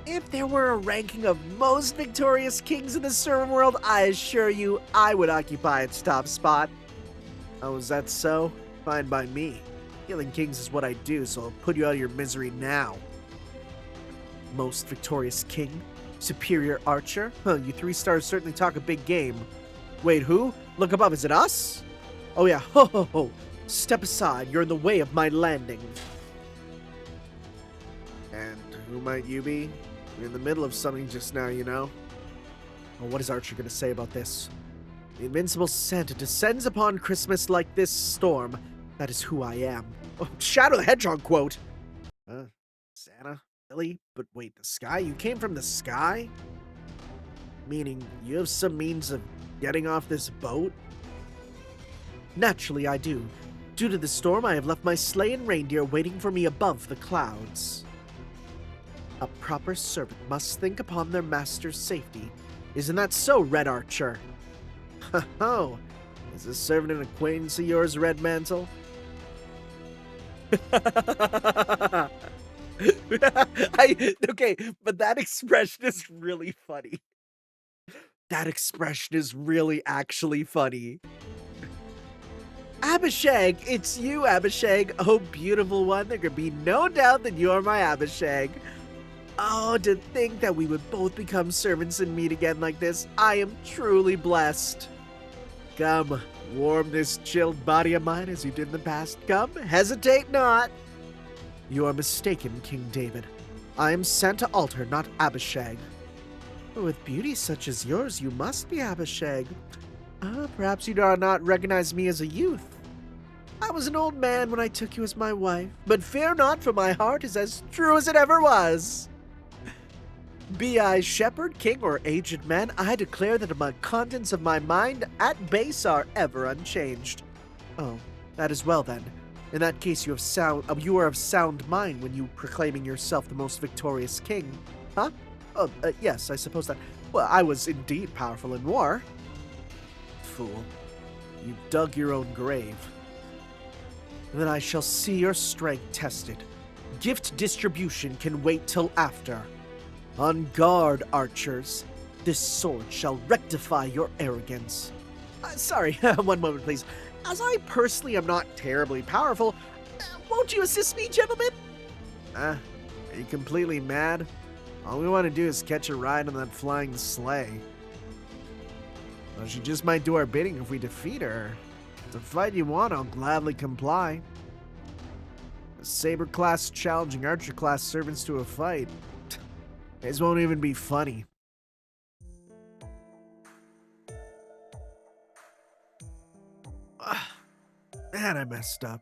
If there were a ranking of most victorious kings in the servant world, I assure you I would occupy its top spot. Oh, is that so? Fine by me. Killing kings is what I do, so I'll put you out of your misery now. Most victorious king? Superior archer? Huh, you 3 stars certainly talk a big game. Wait, who? Look above, is it us? Oh yeah, ho ho ho. Step aside, you're in the way of my landing. And who might you be? You're in the middle of something just now, you know? Oh, what is Archer gonna say about this? The invincible Santa descends upon Christmas like this storm. That is who I am. Oh, Shadow the Hedgehog quote! Santa? Really? But wait, the sky? You came from the sky? Meaning, you have some means of getting off this boat? Naturally, I do. Due to the storm, I have left my sleigh and reindeer waiting for me above the clouds. A proper servant must think upon their master's safety. Isn't that so, Red Archer? Oh, is this servant an acquaintance of yours, Red Mantle? Okay, but that expression is really funny. That expression is really actually funny. Abishag, it's you, Abishag. Oh, beautiful one, there could be no doubt that you are my Abishag. Oh, to think that we would both become servants and meet again like this. I am truly blessed. Come, warm this chilled body of mine as you did in the past. Come, hesitate not. You are mistaken, King David. I am Santa Alter, not Abishag. With beauty such as yours, you must be Abishag. Perhaps you do not recognize me as a youth. I was an old man when I took you as my wife, but fear not, for my heart is as true as it ever was. Be I shepherd, king, or aged man, I declare that the contents of my mind at base are ever unchanged. Oh, that is well then. In that case, you are of sound mind when you proclaiming yourself the most victorious king. Huh? Oh, yes, I suppose that. Well, I was indeed powerful in war. Fool. You dug your own grave. Then I shall see your strength tested. Gift distribution can wait till after. On guard, archers. This sword shall rectify your arrogance. Sorry, one moment, please. As I personally am not terribly powerful, won't you assist me, gentlemen? Are you completely mad? All we want to do is catch a ride on that flying sleigh. Well, she just might do our bidding if we defeat her. If it's a fight you want, I'll gladly comply. A Saber class challenging Archer class servants to a fight. This won't even be funny. Man, I messed up.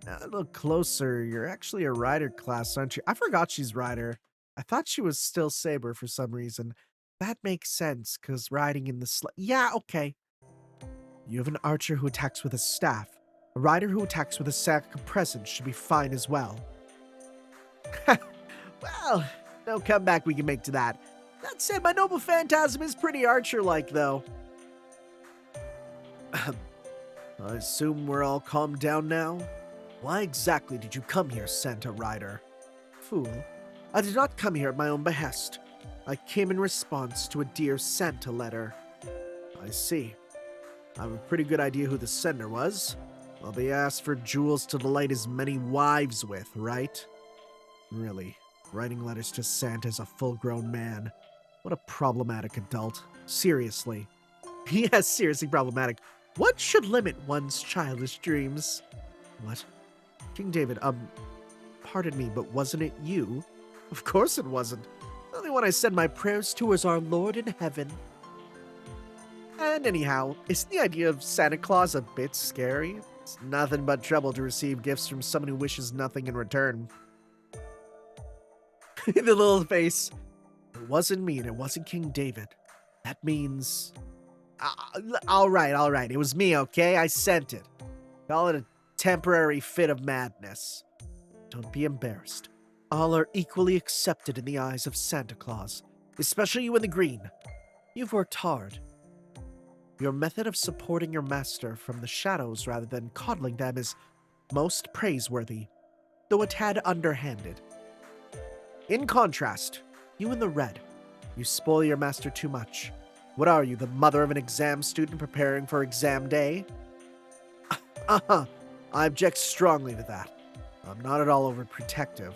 Now a little closer, you're actually a Rider class, aren't you? I forgot she's Rider. I thought she was still Saber for some reason. That makes sense, because riding in the yeah, okay. You have an archer who attacks with a staff. A rider who attacks with a sack of presents should be fine as well. Well, no comeback we can make to that. That said, my noble phantasm is pretty archer-like, though. I assume we're all calmed down now? Why exactly did you come here, Santa Rider? Fool. I did not come here at my own behest. I came in response to a Dear Santa letter. I see. I have a pretty good idea who the sender was. Well, they asked for jewels to delight his many wives with, right? Really, writing letters to Santa as a full-grown man. What a problematic adult. Seriously. Yes, seriously problematic. What should limit one's childish dreams? What? King David, pardon me, but wasn't it you? Of course it wasn't. The only one I said my prayers to was our Lord in heaven. And anyhow, isn't the idea of Santa Claus a bit scary? It's nothing but trouble to receive gifts from someone who wishes nothing in return. The little face. It wasn't me and it wasn't King David. That means... Alright. It was me, okay? I sent it. Call it a temporary fit of madness. Don't be embarrassed. All are equally accepted in the eyes of Santa Claus, especially you in the green. You've worked hard. Your method of supporting your master from the shadows rather than coddling them is most praiseworthy, though a tad underhanded. In contrast, you in the red, you spoil your master too much. What are you, the mother of an exam student preparing for exam day? I object strongly to that. I'm not at all overprotective.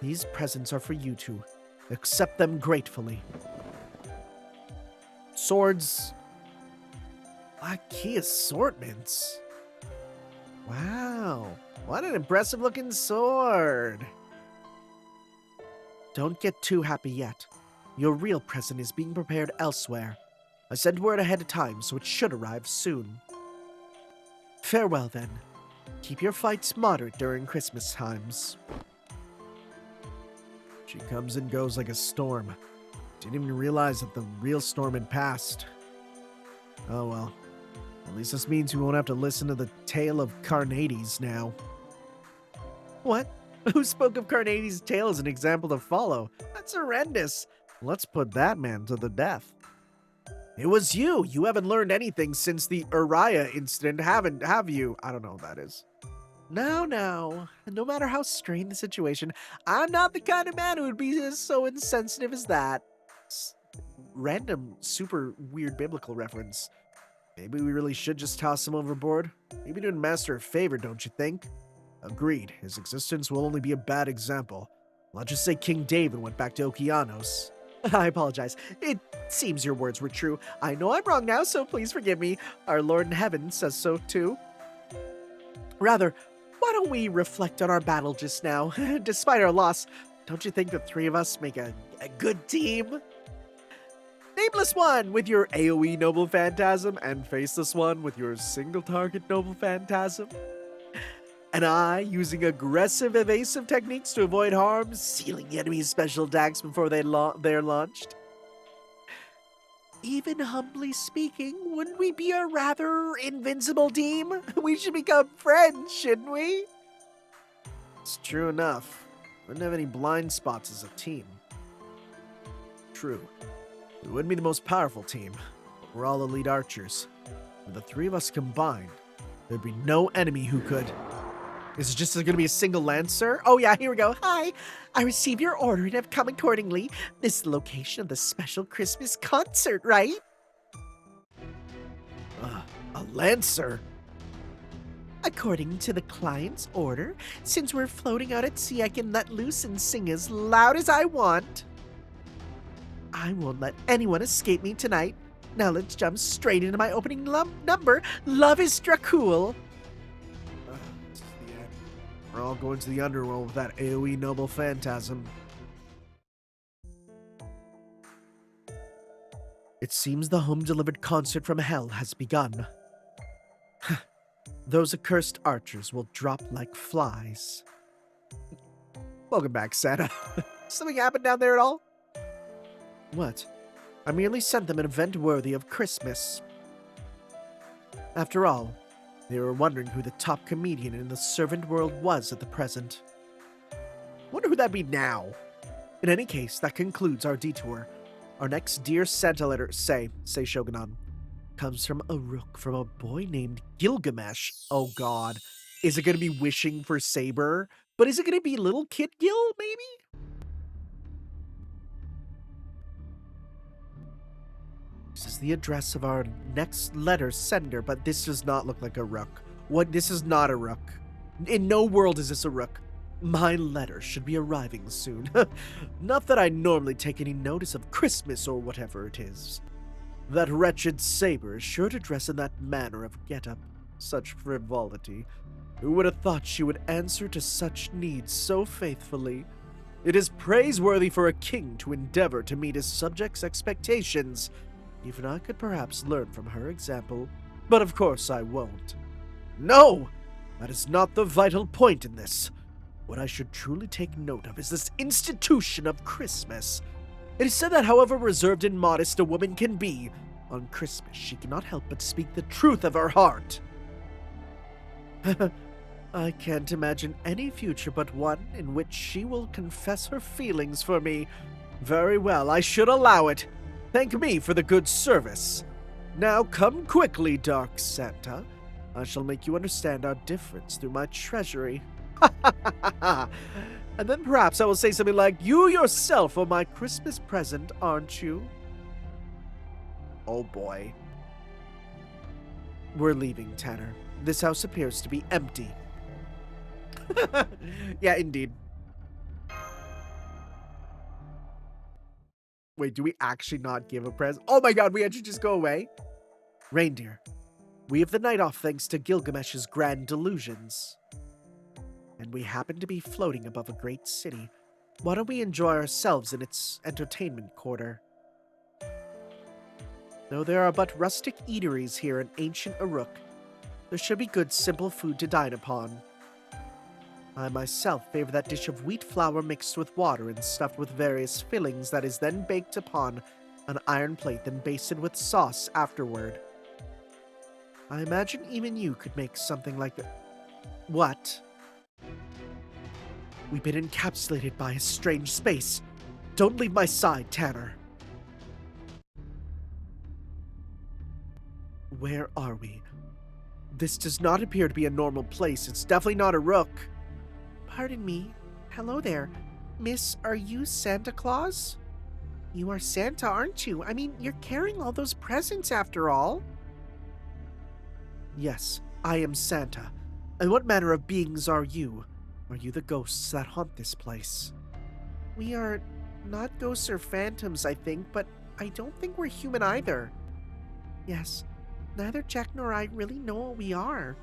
These presents are for you two. Accept them gratefully. Swords. Key assortments. Wow, what an impressive looking sword. Don't get too happy yet. Your real present is being prepared elsewhere. I sent word ahead of time, so it should arrive soon. Farewell then. Keep your fights moderate during Christmas times. She comes and goes like a storm. Didn't even realize that the real storm had passed. Oh well. At least this means we won't have to listen to the tale of Carnades now. What? Who spoke of Carnades' tale as an example to follow? That's horrendous. Let's put that man to the death. It was you. You haven't learned anything since the Uriah incident, have you? I don't know what that is. No. No matter how strained the situation, I'm not the kind of man who would be so insensitive as that. Random, super weird biblical reference. Maybe we really should just toss him overboard? Maybe doing Master a favor, don't you think? Agreed. His existence will only be a bad example. I'll just say King David went back to Okeanos. I apologize. It seems your words were true. I know I'm wrong now, so please forgive me. Our Lord in heaven says so too. Rather, why don't we reflect on our battle just now? Despite our loss, don't you think the three of us make a good team? Nameless One with your AoE Noble Phantasm, and Faceless One with your single target Noble Phantasm. And I, using aggressive evasive techniques to avoid harm, sealing the enemy's special attacks before they're launched. Even humbly speaking, wouldn't we be a rather invincible team? We should become friends, shouldn't we? It's true enough. We wouldn't have any blind spots as a team. True. We wouldn't be the most powerful team, but we're all elite archers. With the three of us combined, there'd be no enemy who could... Is it just going to be a single Lancer? Oh yeah, here we go. Hi, I received your order and have come accordingly. This is the location of the special Christmas concert, right? A Lancer? According to the client's order, since we're floating out at sea, I can let loose and sing as loud as I want. I won't let anyone escape me tonight. Now let's jump straight into my opening number, Love is Dracul. We're all going to the underworld with that AoE Noble Phantasm. It seems the home-delivered concert from hell has begun. Those accursed archers will drop like flies. Welcome back, Santa. Something happened down there at all? What? I merely sent them an event worthy of Christmas. After all, they were wondering who the top comedian in the servant world was at the present. Wonder who that'd be now. In any case, that concludes our detour. Our next Dear Santa letter, say Shogunan, comes from a rook from a boy named Gilgamesh. Oh god. Is it going to be wishing for Saber? But is it going to be little Kid Gil, maybe? This is the address of our next letter sender, but this does not look like a rook. What? This is not a rook. In no world is this a rook. My letter should be arriving soon. Not that I normally take any notice of Christmas or whatever it is. That wretched Saber is sure to dress in that manner of get-up. Such frivolity. Who would have thought she would answer to such needs so faithfully? It is praiseworthy for a king to endeavor to meet his subjects' expectations. Even I could perhaps learn from her example, but of course I won't. No! That is not the vital point in this. What I should truly take note of is this institution of Christmas. It is said that however reserved and modest a woman can be, on Christmas she cannot help but speak the truth of her heart. I can't imagine any future but one in which she will confess her feelings for me. Very well, I should allow it. Thank me for the good service. Now come quickly, Dark Santa. I shall make you understand our difference through my treasury. And then perhaps I will say something like, you yourself are my Christmas present, aren't you? Oh boy. We're leaving, Tanner. This house appears to be empty. Yeah, indeed. Wait, do we actually not give a present? Oh my god, we actually just go away? Reindeer, we have the night off thanks to Gilgamesh's grand delusions. And we happen to be floating above a great city. Why don't we enjoy ourselves in its entertainment quarter? Though there are but rustic eateries here in ancient Uruk, there should be good simple food to dine upon. I myself favor that dish of wheat flour mixed with water and stuffed with various fillings that is then baked upon an iron plate, then basted with sauce afterward. I imagine even you could make something like that. What? We've been encapsulated by a strange space. Don't leave my side, Tanner. Where are we? This does not appear to be a normal place. It's definitely not a rook. Pardon me. Hello there. Miss, are you Santa Claus? You are Santa, aren't you? I mean, you're carrying all those presents after all. Yes, I am Santa. And what manner of beings are you? Are you the ghosts that haunt this place? We are not ghosts or phantoms, I think, but I don't think we're human either. Yes, neither Jack nor I really know what we are.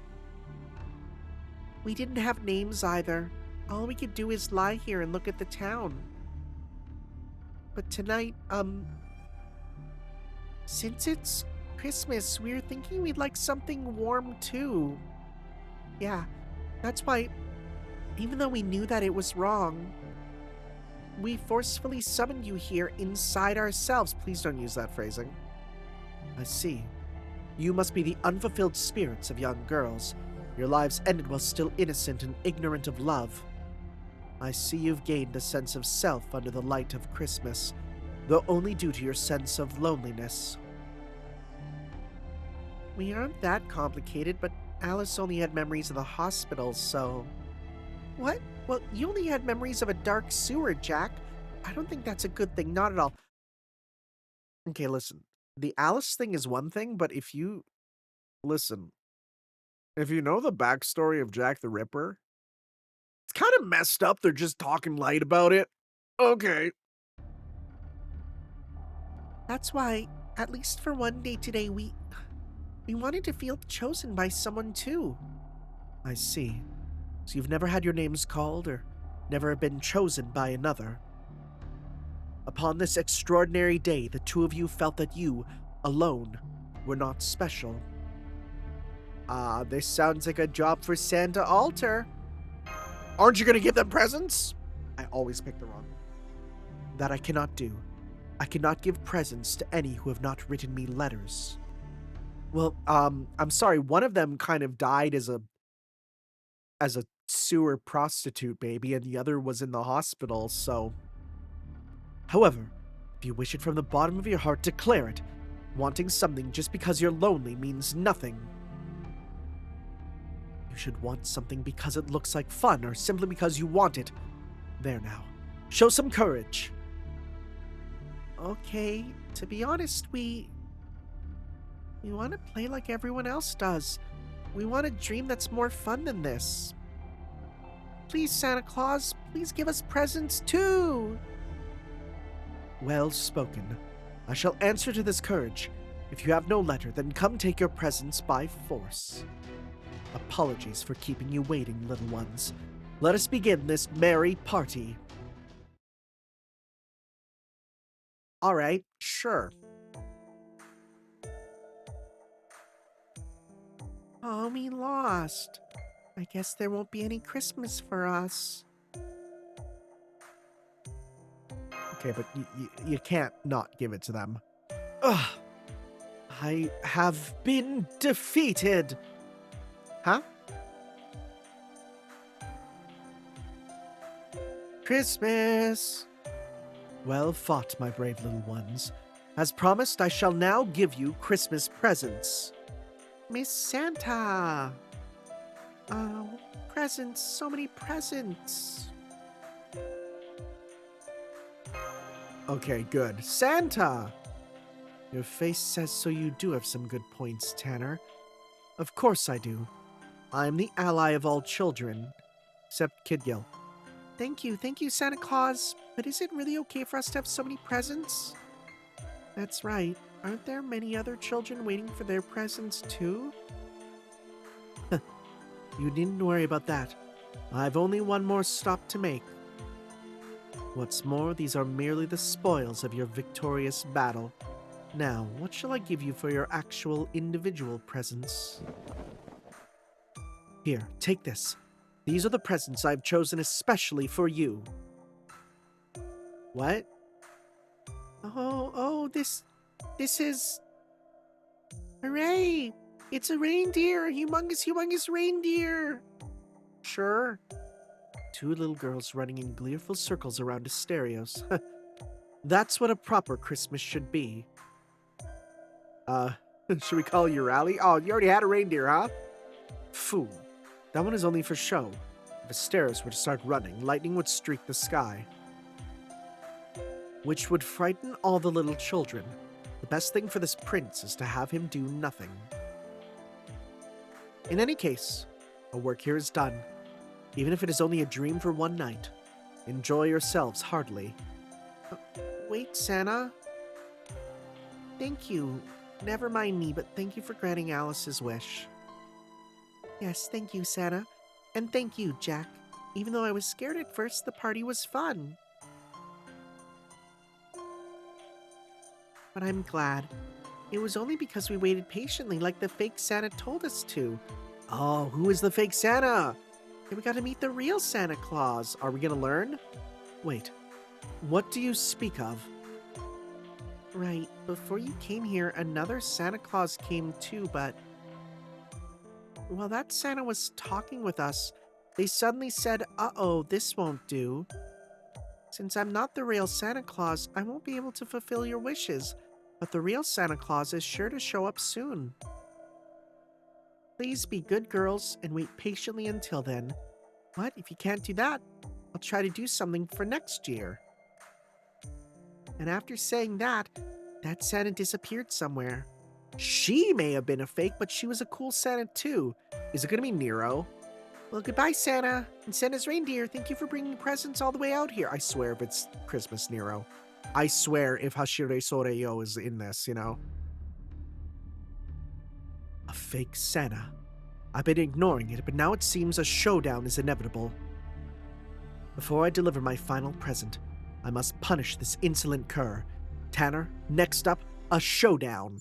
We didn't have names either. All we could do is lie here and look at the town. But tonight, since it's Christmas, we were thinking we'd like something warm too. Yeah, that's why, even though we knew that it was wrong, we forcefully summoned you here inside ourselves. Please don't use that phrasing. I see. You must be the unfulfilled spirits of young girls. Your lives ended while still innocent and ignorant of love. I see you've gained a sense of self under the light of Christmas, though only due to your sense of loneliness. We aren't that complicated, but Alice only had memories of the hospital, so... What? Well, you only had memories of a dark sewer, Jack. I don't think that's a good thing, not at all. Okay, listen. The Alice thing is one thing, but if you... Listen. If you know the backstory of Jack the Ripper, it's kind of messed up they're just talking light about it. Okay. That's why, at least for one day today, we wanted to feel chosen by someone too. I see. So you've never had your names called or never been chosen by another. Upon this extraordinary day, the two of you felt that you, alone, were not special. Ah, this sounds like a job for Santa Alter. Aren't you going to give them presents? I always pick the wrong. That I cannot do. I cannot give presents to any who have not written me letters. Well, I'm sorry, one of them kind of died as a sewer prostitute baby, and the other was in the hospital, so... However, if you wish it from the bottom of your heart, declare it. Wanting something just because you're lonely means nothing. You should want something because it looks like fun, or simply because you want it. There now. Show some courage. Okay, to be honest, we want to play like everyone else does. We want a dream that's more fun than this. Please, Santa Claus, please give us presents too. Well spoken. I shall answer to this courage. If you have no letter, then come take your presents by force. Apologies for keeping you waiting, little ones. Let us begin this merry party. All right, sure. Oh, we lost. I guess there won't be any Christmas for us. Okay, but you can't not give it to them. Ugh. I have been defeated. Huh? Christmas! Well fought, my brave little ones. As promised, I shall now give you Christmas presents. Miss Santa! Oh, presents, so many presents. Okay, good. Santa! Your face says so you do have some good points, Tanner. Of course I do. I'm the ally of all children, except Kid Gil. Thank you, Santa Claus. But is it really okay for us to have so many presents? That's right. Aren't there many other children waiting for their presents too? You needn't worry about that. I've only one more stop to make. What's more, these are merely the spoils of your victorious battle. Now, what shall I give you for your actual individual presents? Here, take this. These are the presents I've chosen especially for you. What? Oh, this is... Hooray! It's a reindeer! A humongous reindeer! Sure. Two little girls running in gleeful circles around a stereos. That's what a proper Christmas should be. Should we call you Rally? Oh, you already had a reindeer, huh? Fool. That one is only for show. If Asteros were to start running, lightning would streak the sky, which would frighten all the little children. The best thing for this prince is to have him do nothing. In any case, our work here is done, even if it is only a dream for one night. Enjoy yourselves heartily. Wait, Santa. Thank you. Never mind me, but thank you for granting Alice's wish. Yes, thank you, Santa. And thank you, Jack. Even though I was scared at first, the party was fun. But I'm glad. It was only because we waited patiently like the fake Santa told us to. Oh, who is the fake Santa? And we got to meet the real Santa Claus. Are we going to learn? Wait, what do you speak of? Right, before you came here, another Santa Claus came too, but... While that Santa was talking with us, they suddenly said, uh-oh, this won't do. Since I'm not the real Santa Claus, I won't be able to fulfill your wishes, but the real Santa Claus is sure to show up soon. Please be good girls and wait patiently until then. But if you can't do that, I'll try to do something for next year. And after saying that, that Santa disappeared somewhere. She may have been a fake, but she was a cool Santa too. Is it going to be Nero? Well, goodbye, Santa. And Santa's reindeer, thank you for bringing presents all the way out here. I swear if it's Christmas, Nero. I swear if Hashire Soreyo is in this, you know. A fake Santa. I've been ignoring it, but now it seems a showdown is inevitable. Before I deliver my final present, I must punish this insolent cur. Tanner, next up, a showdown.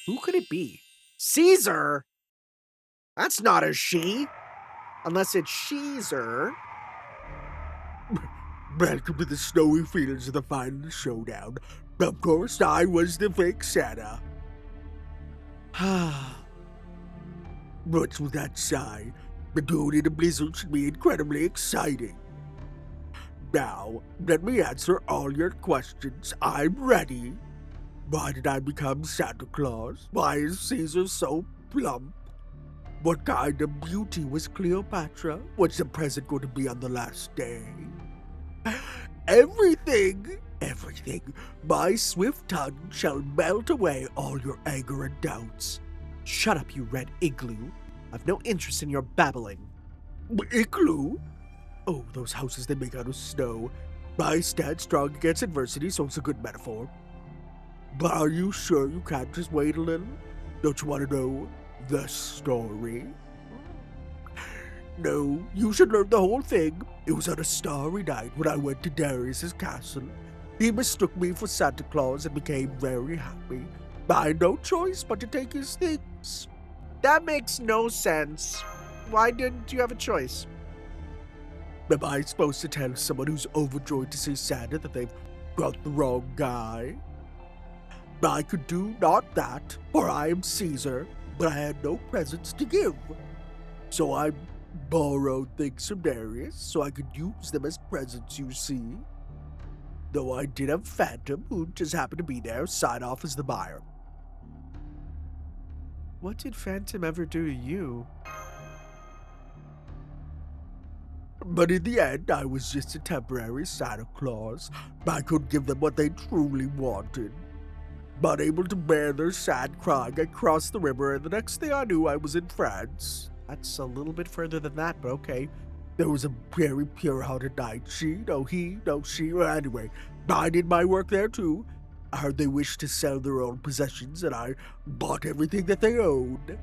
Who could it be? Caesar? That's not a she. Unless it's Sheezer. Welcome to the snowy fields of the final showdown. Of course, I was the fake Santa. What's with that sigh? The dude in a blizzard should be incredibly exciting. Now, let me answer all your questions. I'm ready. Why did I become Santa Claus? Why is Caesar so plump? What kind of beauty was Cleopatra? What's the present going to be on the last day? Everything! My swift tongue shall melt away all your anger and doubts. Shut up, you red igloo. I've no interest in your babbling. Igloo? Oh, those houses they make out of snow. I stand strong against adversity, so it's a good metaphor. But are you sure you can't just wait a little? Don't you want to know the story? No, you should learn the whole thing. It was on a starry night when I went to Darius's castle. He mistook me for Santa Claus and became very happy. I had no choice but to take his things. That makes no sense. Why didn't you have a choice? Am I supposed to tell someone who's overjoyed to see Santa that they've got the wrong guy? I could do not that, for I am Caesar, but I had no presents to give. So I'm borrowed things from Darius so I could use them as presents, you see. Though I did have Phantom, who just happened to be there, sign off as the buyer. What did Phantom ever do to you? But in the end, I was just a temporary Santa Claus. I could give them what they truly wanted. But able to bear their sad crying, I crossed the river, and the next thing I knew, I was in France. That's a little bit further than that, but okay. There was a very pure-hearted knight. She, no he, no she. Well, anyway, I did my work there too. I heard they wished to sell their own possessions, and I bought everything that they owned.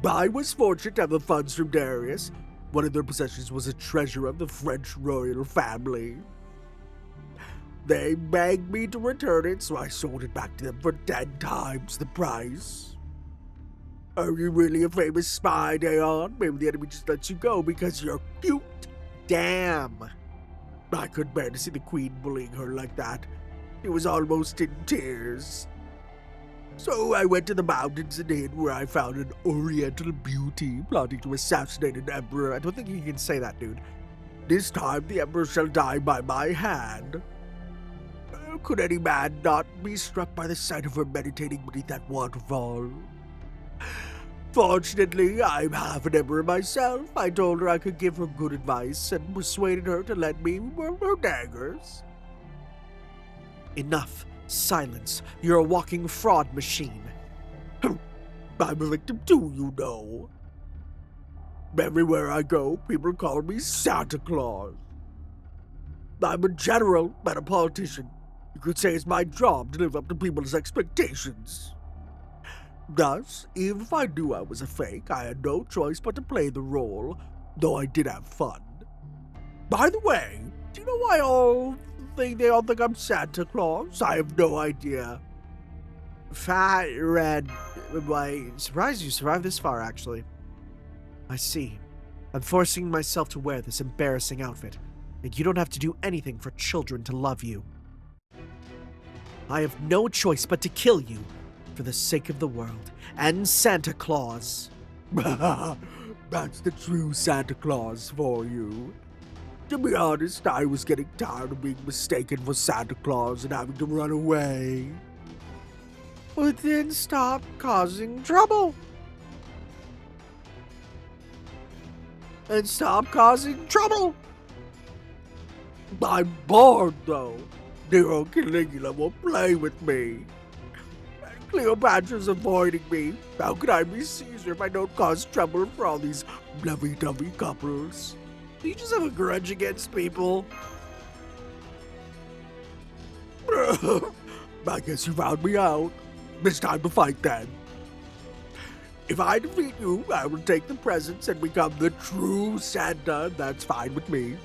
I was fortunate to have the funds from Darius. One of their possessions was a treasure of the French royal family. They begged me to return it, so I sold it back to them for 10 times the price. Are you really a famous spy, Dayon? Maybe the enemy just lets you go because you're cute. Damn. I couldn't bear to see the queen bullying her like that. She was almost in tears. So I went to the mountains and hid, where I found an oriental beauty plotting to assassinate an emperor. I don't think you can say that, dude. This time the emperor shall die by my hand. Could any man not be struck by the sight of her meditating beneath that waterfall? Fortunately, I'm half an emperor myself. I told her I could give her good advice and persuaded her to lend me her daggers. Enough. Silence. You're a walking fraud machine. I'm a victim too, you know. Everywhere I go, people call me Santa Claus. I'm a general, but a politician. You could say it's my job to live up to people's expectations. Thus, even if I knew I was a fake, I had no choice but to play the role, though I did have fun. By the way, do you know why they all think I'm Santa Claus? I have no idea. Fat Red. I'm surprised you survived this far, actually. I see. I'm forcing myself to wear this embarrassing outfit. And you don't have to do anything for children to love you. I have no choice but to kill you, for the sake of the world, and Santa Claus. That's the true Santa Claus for you. To be honest, I was getting tired of being mistaken for Santa Claus and having to run away. Well, then stop causing trouble. And stop causing trouble. I'm bored, though. Nero Caligula will play with me. Cleopatra's avoiding me. How could I be Caesar if I don't cause trouble for all these lovey-dovey couples? Do you just have a grudge against people? I guess you found me out. It's time to fight then. If I defeat you, I will take the presents and become the true Santa. That's fine with me.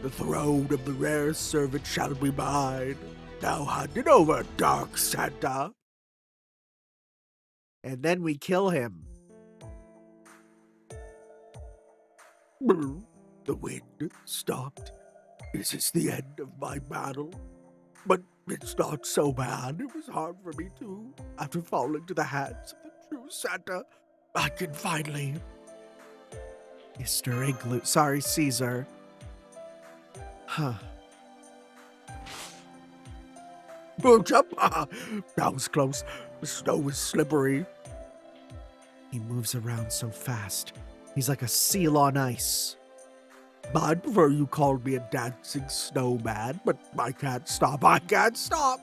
The throne of the rare servant shall be mine. Now hand it over, Dark Santa. And then we kill him. The wind stopped. Is this the end of my battle? But it's not so bad. It was hard for me too. After falling to the hands of the true Santa, I can finally... Mr. Igloo. Sorry, Caesar. Huh. Boom, jump! That was close. The snow was slippery. He moves around so fast. He's like a seal on ice. I'd prefer you called me a dancing snowman, but I can't stop. I can't stop.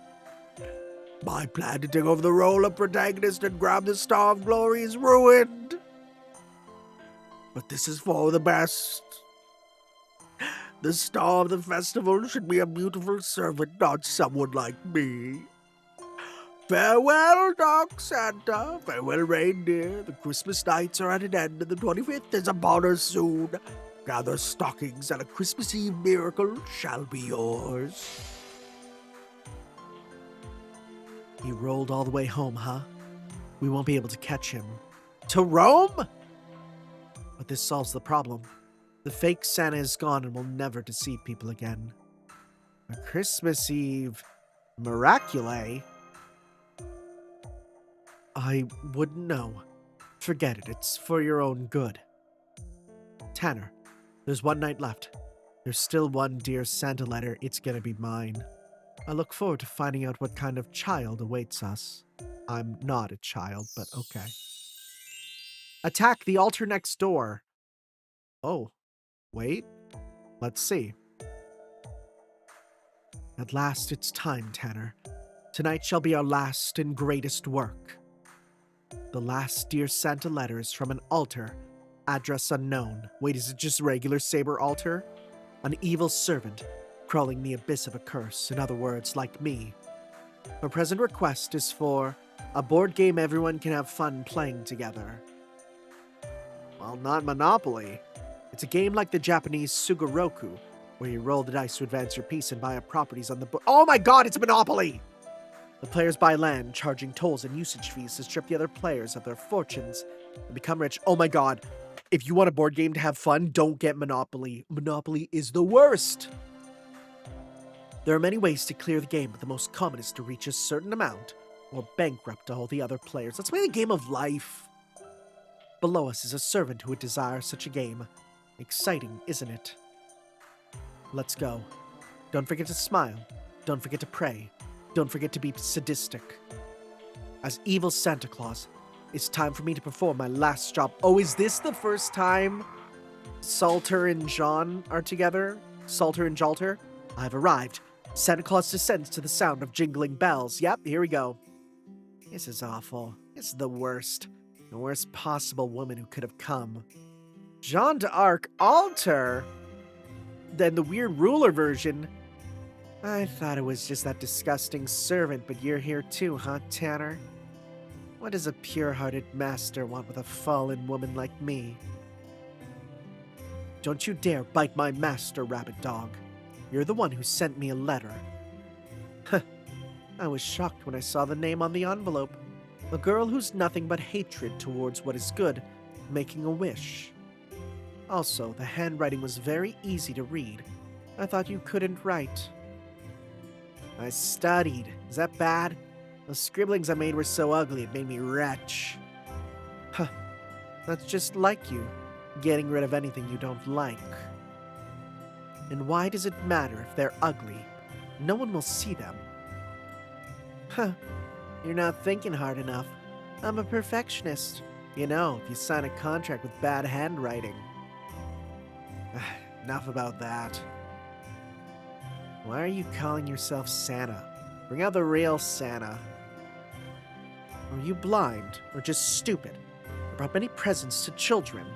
My plan to take over the role of protagonist and grab the Star of Glory is ruined. But this is for the best. The star of the festival should be a beautiful servant, not someone like me. Farewell, Dark Santa. Farewell, reindeer. The Christmas nights are at an end, and the 25th is upon us soon. Gather stockings, and a Christmas Eve miracle shall be yours. He rolled all the way home, huh? We won't be able to catch him. To Rome? But this solves the problem. The fake Santa is gone and will never deceive people again. A Christmas Eve miracule? I wouldn't know. Forget it, it's for your own good. Tanner, there's one night left. There's still one Dear Santa letter. It's gonna be mine. I look forward to finding out what kind of child awaits us. I'm not a child, but okay. Attack the altar next door. Oh, wait. Let's see. At last it's time, Tanner. Tonight shall be our last and greatest work. The last Dear Santa letter is from an altar. Address unknown. Wait, is it just regular saber altar? An evil servant, crawling the abyss of a curse. In other words, like me. Her present request is for a board game everyone can have fun playing together. Well, not Monopoly. It's a game like the Japanese Sugoroku, where you roll the dice to advance your piece and buy up properties on the board. Oh my god, it's Monopoly! The players buy land, charging tolls and usage fees to strip the other players of their fortunes and become rich. Oh my god. If you want a board game to have fun, don't get Monopoly. Monopoly is the worst! There are many ways to clear the game, but the most common is to reach a certain amount or bankrupt all the other players. Let's play the game of life. Below us is a servant who would desire such a game. Exciting, isn't it? Let's go. Don't forget to smile. Don't forget to pray. Don't forget to be sadistic. As evil Santa Claus, it's time for me to perform my last job. Oh, is this the first time Salter and John are together? Salter and Jalter? I've arrived. Santa Claus descends to the sound of jingling bells. Yep, here we go. This is awful. This is the worst. The worst possible woman who could have come. Jeanne d'Arc altar? Then the weird ruler version. I thought it was just that disgusting servant, but you're here too, huh, Tanner? What does a pure-hearted master want with a fallen woman like me? Don't you dare bite my master, rabbit dog. You're the one who sent me a letter. Huh. I was shocked when I saw the name on the envelope. A girl who's nothing but hatred towards what is good, making a wish. Also, the handwriting was very easy to read. I thought you couldn't write. I studied. Is that bad? The scribblings I made were so ugly it made me retch. Huh. That's just like you, getting rid of anything you don't like. And why does it matter if they're ugly? No one will see them. Huh. You're not thinking hard enough. I'm a perfectionist. You know, if you sign a contract with bad handwriting. Enough about that. Why are you calling yourself Santa? Bring out the real Santa. Are you blind or just stupid? I brought many presents to children.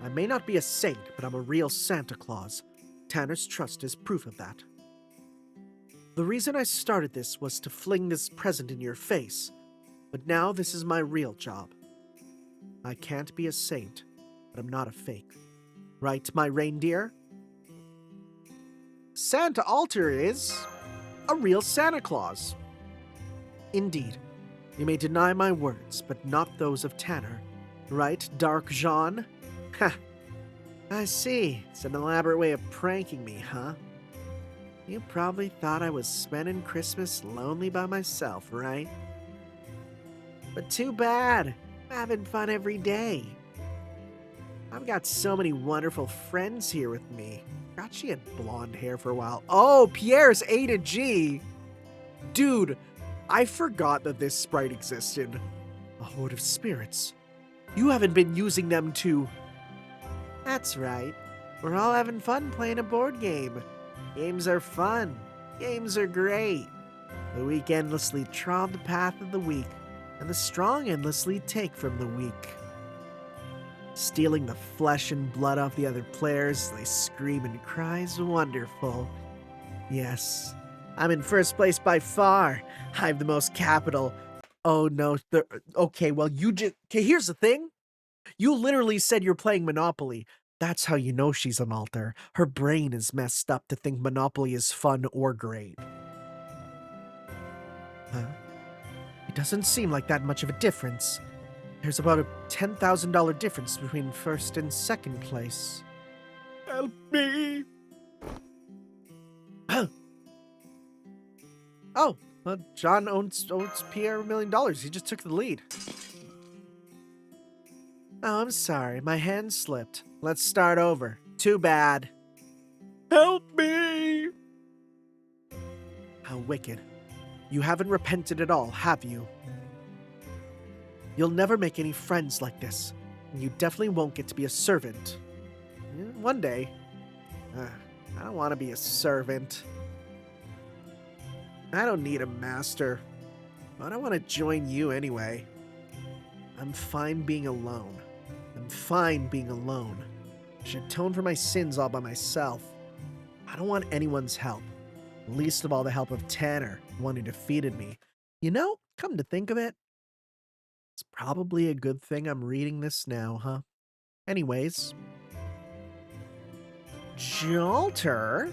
I may not be a saint, but I'm a real Santa Claus. Tanner's trust is proof of that. The reason I started this was to fling this present in your face, but now this is my real job. I can't be a saint, but I'm not a fake. Right, my reindeer? Santa Alter is a real Santa Claus. Indeed. You may deny my words, but not those of Tanner. Right, Dark Jean? Ha! I see. It's an elaborate way of pranking me, huh? You probably thought I was spending Christmas lonely by myself, right? But too bad. I'm having fun every day. I've got so many wonderful friends here with me. Forgot she had blonde hair for a while. Oh, Pierre's A to G. Dude, I forgot that this sprite existed. A horde of spirits. You haven't been using them to... That's right. We're all having fun playing a board game. Games are fun. Games are great. The weak endlessly trod the path of the weak, and the strong endlessly take from the weak. Stealing the flesh and blood off the other players, they scream and cry is wonderful. Yes, I'm in first place by far. I have the most capital. Oh no, okay, well okay, here's the thing. You literally said you're playing Monopoly. That's how you know she's an alter. Her brain is messed up to think Monopoly is fun or great. Huh? It doesn't seem like that much of a difference. There's about a $10,000 difference between first and second place. Help me! Oh, well, John owes Pierre $1 million. He just took the lead. Oh, I'm sorry. My hand slipped. Let's start over. Too bad. Help me! How wicked. You haven't repented at all, have you? You'll never make any friends like this, and you definitely won't get to be a servant. One day. I don't want to be a servant. I don't need a master. I don't want to join you anyway. I'm fine being alone. I'm fine being alone. I should atone for my sins all by myself. I don't want anyone's help. Least of all the help of Tanner, the one who defeated me. You know, come to think of it, it's probably a good thing I'm reading this now, huh? Anyways. Jolter?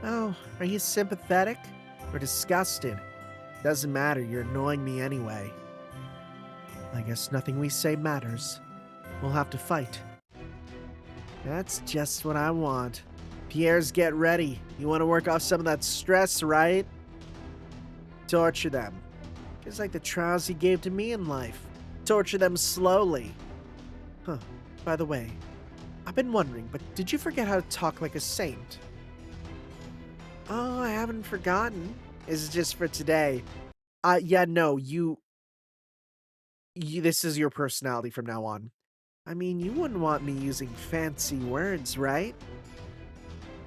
Oh, are you sympathetic? Or disgusted? Doesn't matter, you're annoying me anyway. I guess nothing we say matters. We'll have to fight. That's just what I want. Pierre's, get ready. You want to work off some of that stress, right? Torture them. Just like the trials you gave to me in life. Torture them slowly. Huh. By the way, I've been wondering, but did you forget how to talk like a saint? Oh, I haven't forgotten. This is just for today. Yeah, no, you, this is your personality from now on. I mean, you wouldn't want me using fancy words, right?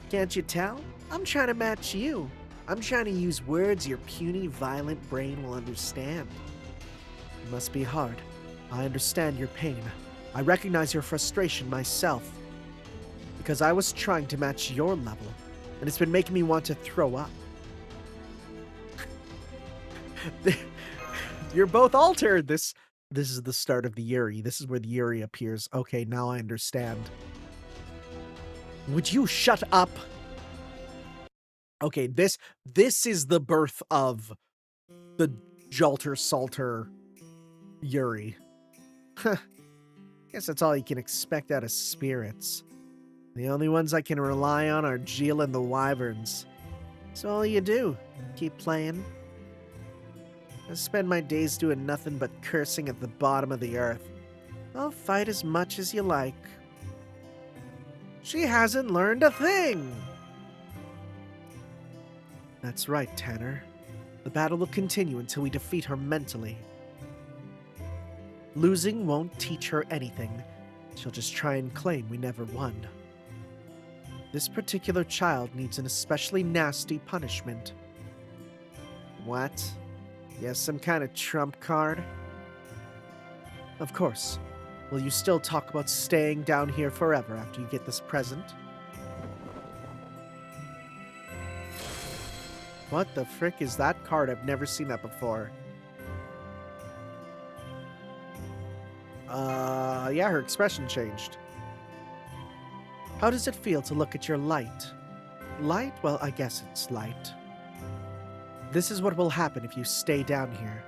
Can't you tell? I'm trying to match you. I'm trying to use words your puny, violent brain will understand. It must be hard. I understand your pain. I recognize your frustration myself. Because I was trying to match your level, and it's been making me want to throw up. You're both altered. This is the start of the Yuri. This is where the Yuri appears. Okay, now I understand. Would you shut up? Okay, this is the birth of the Jolter Salter Yuri. Huh. Guess that's all you can expect out of spirits. The only ones I can rely on are Jill and the Wyverns. So all you do, keep playing. I spend my days doing nothing but cursing at the bottom of the earth. I'll fight as much as you like. She hasn't learned a thing! That's right, Tanner. The battle will continue until we defeat her mentally. Losing won't teach her anything. She'll just try and claim we never won. This particular child needs an especially nasty punishment. What? You have some kind of trump card? Of course. Will you still talk about staying down here forever after you get this present? What the frick is that card? I've never seen that before. Yeah, her expression changed. How does it feel to look at your light? Light? Well, I guess it's light. This is what will happen if you stay down here.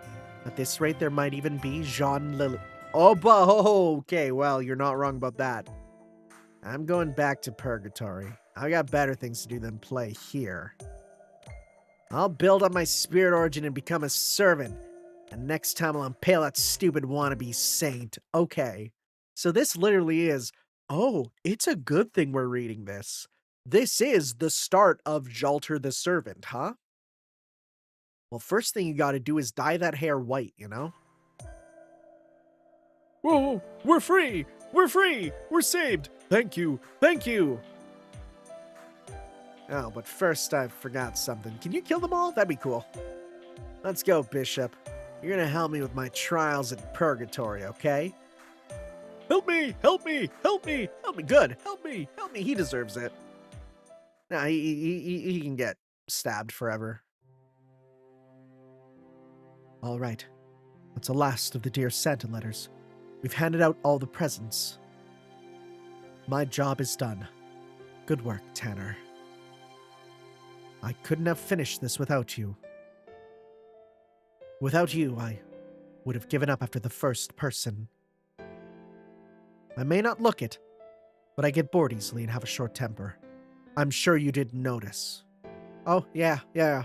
At this rate, there might even be Jean Lily. Oh, okay, well, you're not wrong about that. I'm going back to Purgatory. I got better things to do than play here. I'll build up my spirit origin and become a servant. And next time I'll impale that stupid wannabe saint. Okay. So this literally is, oh, it's a good thing we're reading this. This is the start of Jolter the Servant, huh? Well, first thing you gotta do is dye that hair white, you know? Whoa, we're free! We're free! We're saved! Thank you! Thank you! Oh, but first I forgot something. Can you kill them all? That'd be cool. Let's go, Bishop. You're gonna help me with my trials in Purgatory, okay? Help me! Help me! Help me! Help me! Good! Help me! Help me! He deserves it. Nah, he can get stabbed forever. All right. That's the last of the Dear Santa letters. We've handed out all the presents. My job is done. Good work, Tanner. I couldn't have finished this without you. Without you, I would have given up after the first person. I may not look it, but I get bored easily and have a short temper. I'm sure you didn't notice. Oh, yeah. Yeah,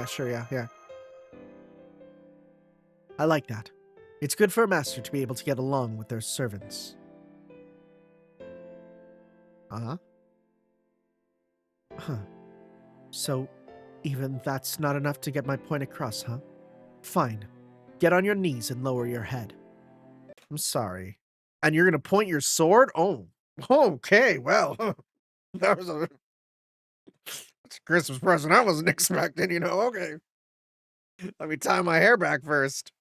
sure, yeah. I like that. It's good for a master to be able to get along with their servants. Uh-huh. Huh. So, even that's not enough to get my point across, huh? Fine. Get on your knees and lower your head. I'm sorry. And you're gonna point your sword? Oh, okay, well, that was a... That's a Christmas present I wasn't expecting, okay. Let me tie my hair back first.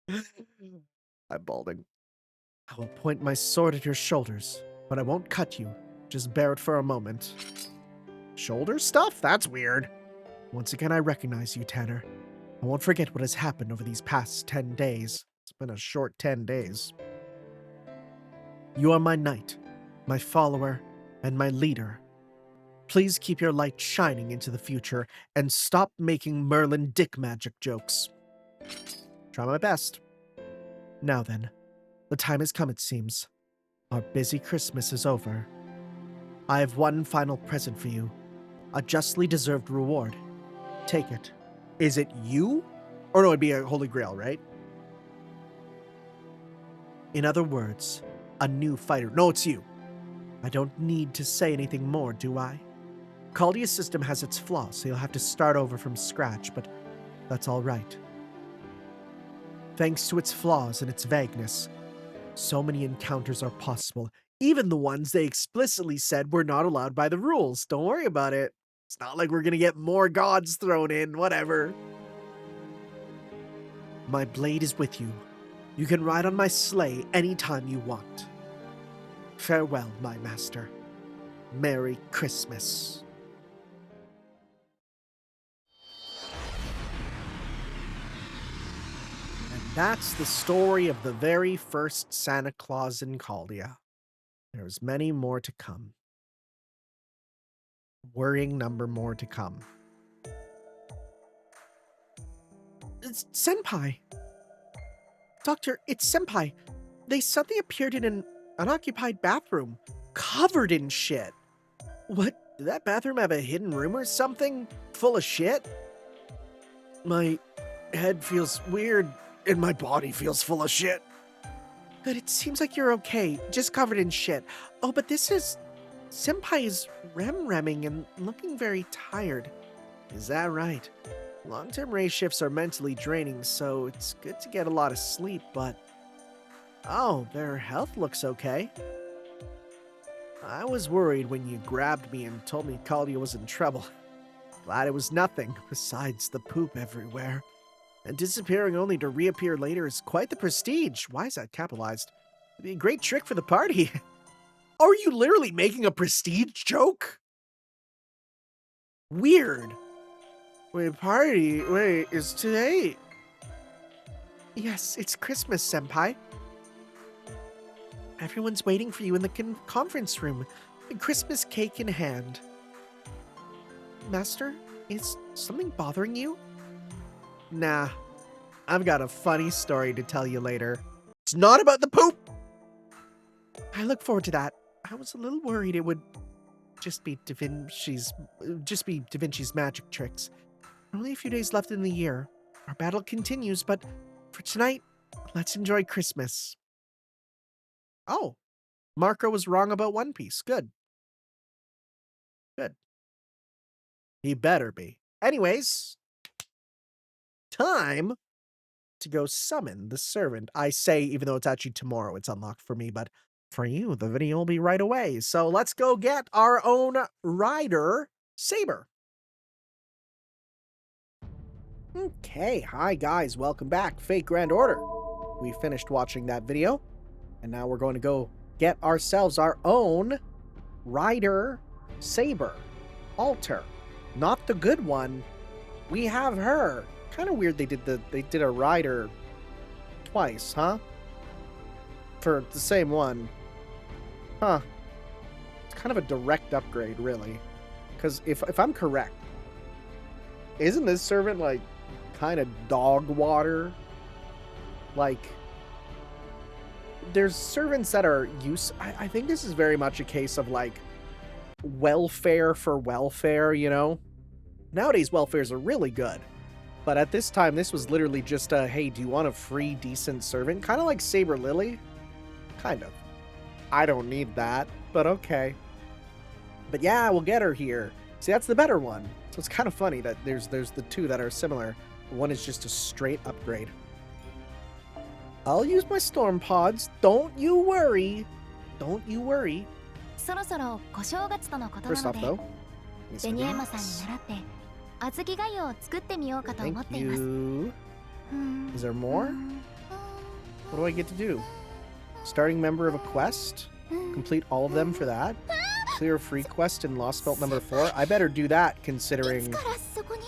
I'm balding. I will point my sword at your shoulders, but I won't cut you. Just bear it for a moment. Shoulder stuff? That's weird. Once again, I recognize you, Tanner. I won't forget what has happened over these past 10 days. It's been a short 10 days. You are my knight, my follower, and my leader. Please keep your light shining into the future and stop making Merlin dick magic jokes. Try my best. Now then, the time has come, it seems. Our busy Christmas is over. I have one final present for you, a justly deserved reward. Take it. Is it you? Or no, it'd be a Holy Grail, right? In other words, a new fighter. No, it's you. I don't need to say anything more, do I? Caldia's system has its flaws, so you'll have to start over from scratch, but that's all right. Thanks to its flaws and its vagueness, so many encounters are possible, even the ones they explicitly said were not allowed by the rules. Don't worry about it. It's not like we're gonna get more gods thrown in, whatever. My blade is with you. You can ride on my sleigh anytime you want. Farewell, my master. Merry Christmas. And that's the story of the very first Santa Claus in Caldia. There's many more to come. Worrying number more to come. It's Senpai. Doctor, it's Senpai. They suddenly appeared in an unoccupied bathroom, covered in shit. What? Did that bathroom have a hidden room or something? Full of shit? My head feels weird, and my body feels full of shit. Good, it seems like you're okay, just covered in shit. Oh, but this is... Senpai is rem-remming and looking very tired. Is that right? Long-term ray shifts are mentally draining, so it's good to get a lot of sleep, but... Oh, their health looks okay. I was worried when you grabbed me and told me Caldia was in trouble. Glad it was nothing besides the poop everywhere. And disappearing only to reappear later is quite the prestige. Why is that capitalized? It'd be a great trick for the party. Are you literally making a prestige joke? Weird. Wait, party? Wait, is today? Yes, it's Christmas, Senpai. Everyone's waiting for you in the conference room, a Christmas cake in hand. Master, is something bothering you? Nah, I've got a funny story to tell you later. It's not about the poop! I look forward to that. I was a little worried it would just be Da Vinci's magic tricks. Only a few days left in the year. Our battle continues, but for tonight, let's enjoy Christmas. Oh, Marco was wrong about One Piece. Good. Good. He better be. Anyways, time to go summon the servant. I say, even though it's actually tomorrow, it's unlocked for me, but for you, the video will be right away. So let's go get our own rider, Saber. Okay, hi guys, welcome back. Fate Grand Order. We finished watching that video, and now we're going to go get ourselves our own rider, Saber. Alter. Not the good one. We have her. Kind of weird they did a rider twice, huh? For the same one. Huh. It's kind of a direct upgrade, really. Because if I'm correct, isn't this servant, like, kind of dog water? Like, there's servants that are I think this is very much a case of, like, welfare for welfare, you know? Nowadays, welfares are really good. But at this time, this was literally just a, hey, do you want a free, decent servant? Kind of like Saber Lily. Kind of. I don't need that, but okay. But yeah, we'll get her here. See, that's the better one. So it's kind of funny that there's the two that are similar. One is just a straight upgrade. I'll use my storm pods. Don't you worry. Don't you worry. そろそろ小正月とのことな First の off, で though, ベニエマさんに習って小豆がゆを作ってみようかと思っ thank ています you. Is there more? うん What do I get to do? Starting member of a quest? Complete all of them for that? Clear a free quest in Lost Belt number 4? I better do that いつ considering からそこに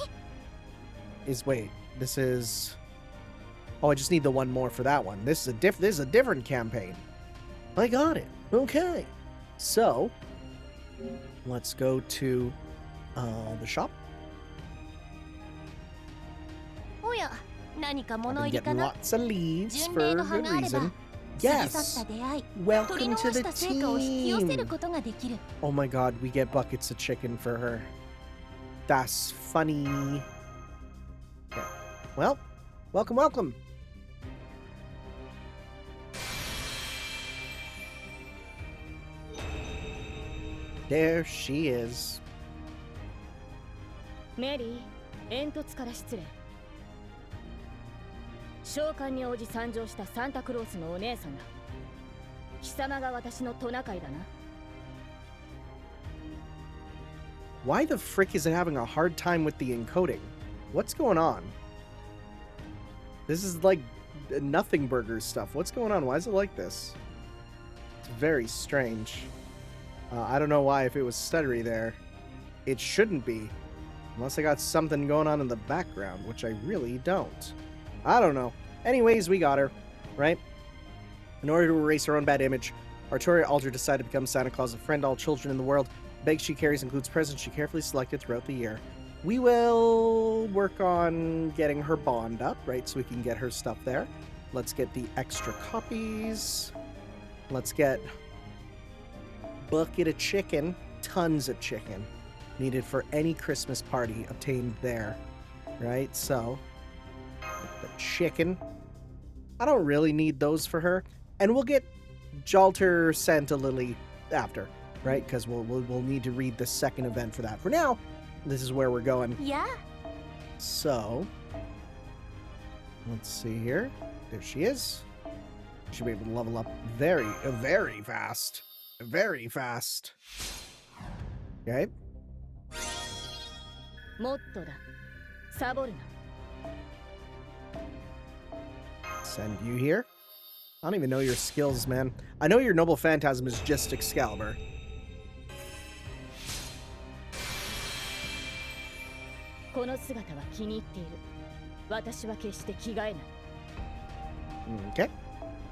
wait, this is oh, I just need the one more for that one. This is a different campaign. I got it. Okay. So, let's go to the shop. おや何か I've 物 been 入りか getting な lots of leads 巡 for 礼 a の葉 good があれば reason. 過ぎ去っ Yes. た出会い取り Welcome 逃 to し the た成果を引き寄せる team. ことができる Oh my god, we get buckets of chicken for her. That's funny. Okay. Well, welcome, welcome. There she is. メリー、煙突から失礼。召喚に応じ参上したサンタクロースのお姉さんだ。貴様が私のトナカイだな。Why the frick is it having a hard time with the encoding? What's going on? This is like nothing burger stuff. What's going on? Why is it like this? It's very strange. I don't know why if it was stuttery there. It shouldn't be. Unless I got something going on in the background, which I really don't. I don't know. Anyways, we got her, right? In order to erase her own bad image, Arturia Alder decided to become Santa Claus, a friend all children in the world. The bags she carries includes presents she carefully selected throughout the year. We will work on getting her bond up, right, so we can get her stuff there. Let's get the extra copies. Let's get bucket of chicken, tons of chicken, needed for any Christmas party obtained there, right? So, the chicken. I don't really need those for her, and we'll get Jalter Santa Lily after, right? Because we'll need to read the second event for that. For now, this is where we're going. いや So, let's see here. There she is. Should be able to level up very, very fast. Very fast. Okay. もっとだ。サボるな。Send you here. I don't even know your skills, man. I know your Noble Phantasm is just Excalibur. この姿は気に入っている。私は決して着替えない。Okay.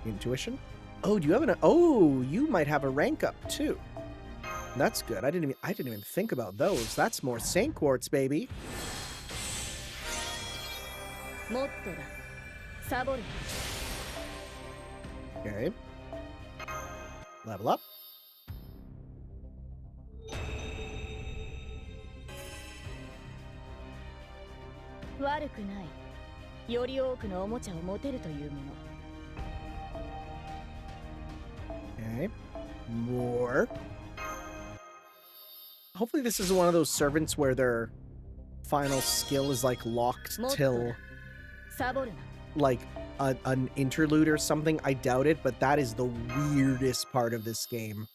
Intuition. Oh, do you have an? Oh, you might have a rank up too. That's good. I didn't even think about those. That's more Saint Quartz, baby. もっとだ。サボるな。 Okay. Level up. 悪くない。より多くのおもちゃを持てるというもの。 Okay. More. Hopefully this isn't one of those servants where their final skill is like locked もっと till だ。サボるな。 like an interlude or something. I doubt it, but that is the weirdest part of this game.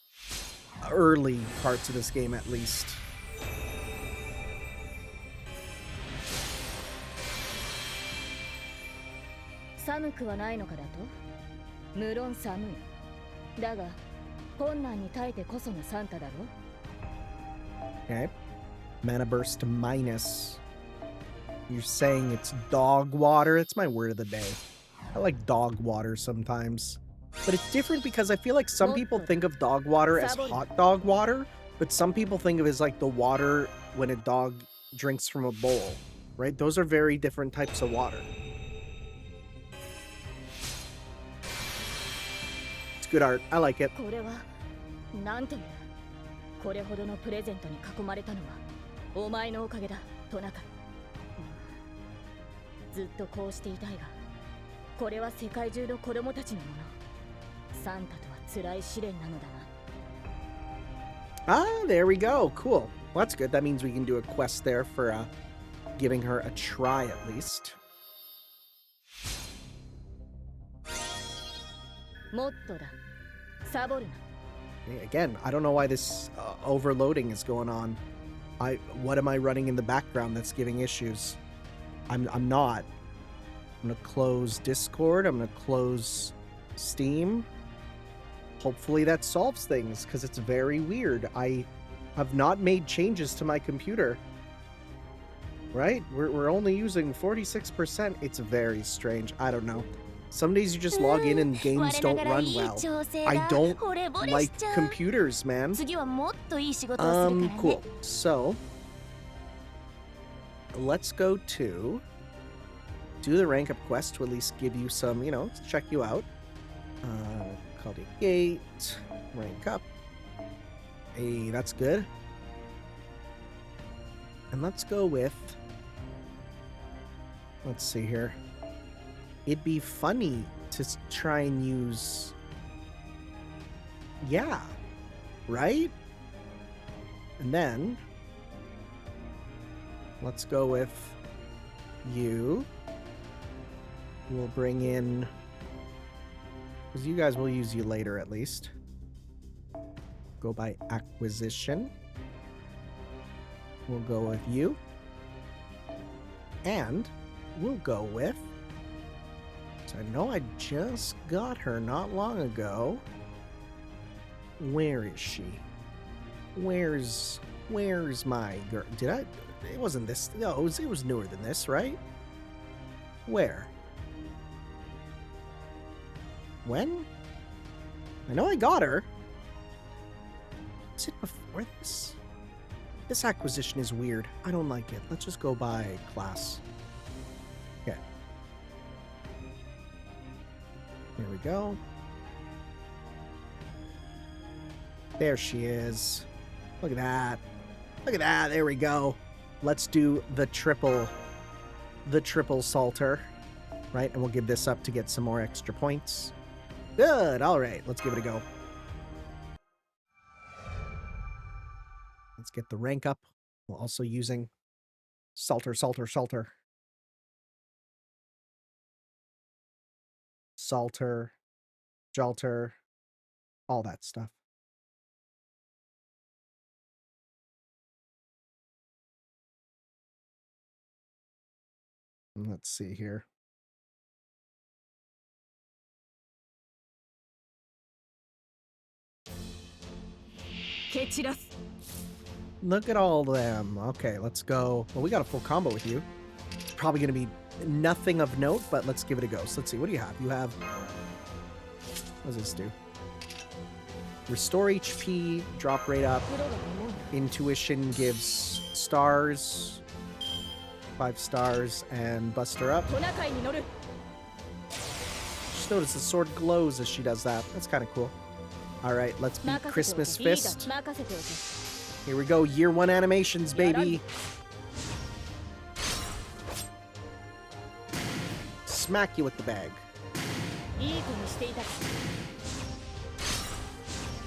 Early parts of this game, at least. 寒くはないのかだと無論寒い。だが、困難に耐えてこそのサンタだろ Okay. Mana burst minus. You're saying it's dog water? It's my word of the day. I like dog water sometimes. But it's different because I feel like some people think of dog water as hot dog water, but some people think of it as like the water when a dog drinks from a bowl, right? Those are very different types of water. It's good art. I like it. これは、なんという。これほどのプレゼントに囲まれたのは、お前のおかげだ、トナカイ。ずっとこうしていたいが、これは世界中の子供たちのもの。サンタとは辛い試練なのだな。Ah, there we go. Cool. Well, that's good. That means we can do a quest there for giving her a try at least. もっとだ。サボるな。 Again, I don't know why this overloading is going on. What am I running in the background that's giving issues? I'm not. I'm gonna close Discord. I'm gonna close Steam. Hopefully that solves things, because it's very weird. I have not made changes to my computer. Right? We're only using 46%. It's very strange. I don't know. Some days you just log in and games don't run well. I don't like computers, man. Cool. So, let's go to do the rank up quest to at least give you some, you know, check you out. Call the gate, rank up. Hey, that's good. And let's go with, let's see here. It'd be funny to try and use, yeah, right? And then let's go with you. We'll bring in, because you guys will use you later at least. Go by acquisition. We'll go with you. And we'll go with, so I know I just got her not long ago. Where is she? Where's my girl? Did I? It wasn't this. No, it was newer than this, right? Where? When? I know I got her. Is it before this? This acquisition is weird. I don't like it. Let's just go by class. Okay. Here we go. There she is. Look at that. Look at that. There we go. Let's do the triple salter, right? And we'll give this up to get some more extra points. Good. All right. Let's give it a go. Let's get the rank up. We're also using salter. Salter, jalter, all that stuff. Let's see here. Look at all them. Okay, let's go. Well, we got a full combo with you. It's probably going to be nothing of note, but let's give it a go. So let's see. What do you have? You have... What does this do? Restore HP, drop rate up. Intuition gives stars. 5 stars, and Buster up. Just notice the sword glows as she does that. That's kind of cool. Alright, let's beat Christmas Fist. Here we go, year 1 animations, baby. Smack you with the bag.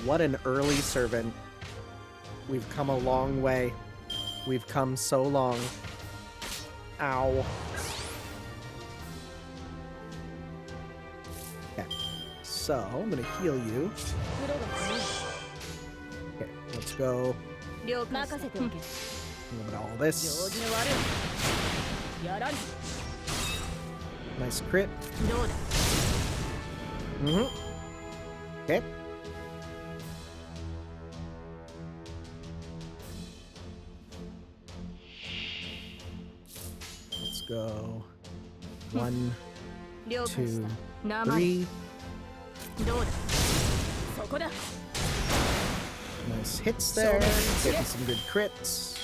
What an early servant. We've come a long way. We've come so long. Ow. Okay, so I'm gonna heal you. Okay, let's go. A little bit of all this. Nice crit. Okay. Let's go. 1, 2, 3. Nice hits there. Getting some good crits.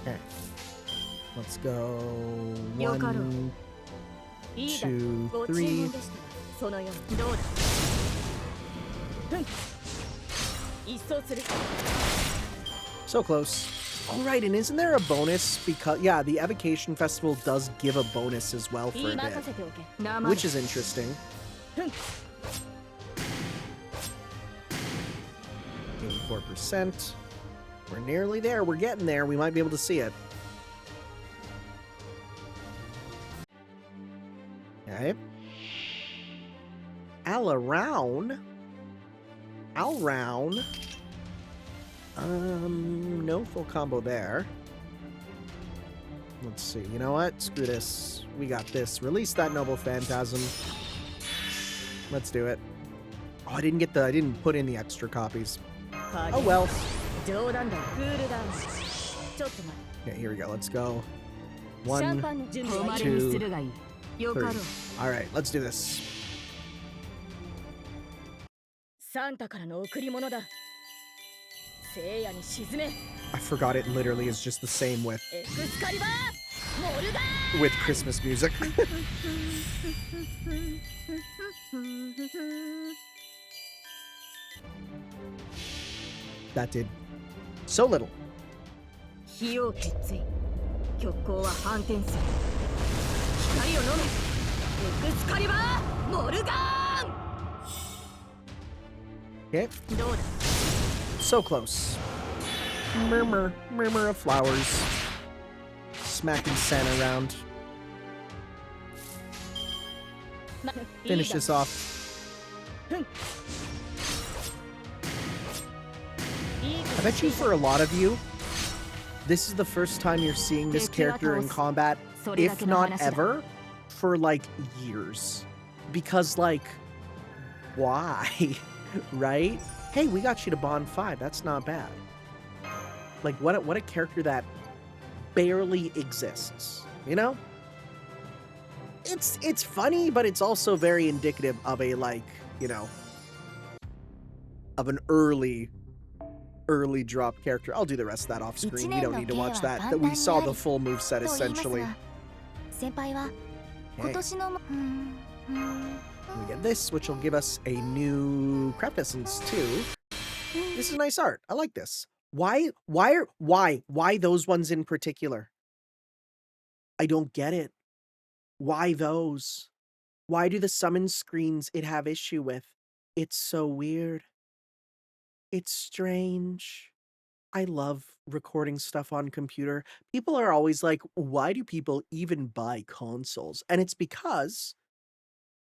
Okay. Let's go. 1, 2, 3. So close. All right, and isn't there a bonus? Because, yeah, the Evocation Festival does give a bonus as well for a 任 bit, せておけ。名前 which is interesting. 84%. We're nearly there. We're getting there. We might be able to see it. Okay. Alround. No full combo there. Let's see. You know what? Screw this. We got this. Release that Noble Phantasm. Let's do it. Oh, I didn't put in the extra copies. Oh well. 冗談だ。クールダウン。ちょっと待 Okay, here we go. Let's go. って。シャン One, パンの準備は two, するがいい。よかろう。 All right, let's do this. サンタからの贈り物だ。聖夜に沈め。 I forgot it literally is just the same エクスカリバー。モルガ with Christmas music. ー。 That did so little. 火を決意。極光は反転する。光を飲め。エクスカリバー。モルガ Okay, ーン。どうだ。 so close. Murmur of flowers. Smacking Santa around. ま Finish いいだ this off. いい I bet you for a lot of you, this is the first time you're seeing this character in combat, if not ever, for like years. Because like, why? Right? Hey, we got you to Bond 5. That's not bad. Like, what a character that barely exists, you know? It's funny, but it's also very indicative of a, like, you know, of an early drop character. I'll do the rest of that off screen. We don't need to watch that. That we saw the full moveset と言います essentially. が先輩は Okay. 今年のも We get this, which will give us a new craft essence too. This is nice art. I like this. Why those ones in particular? I don't get it. Why those? Why do the summon screens it have issue with? It's so weird. It's strange. I love recording stuff on computer. People are always like, why do people even buy consoles? And it's because,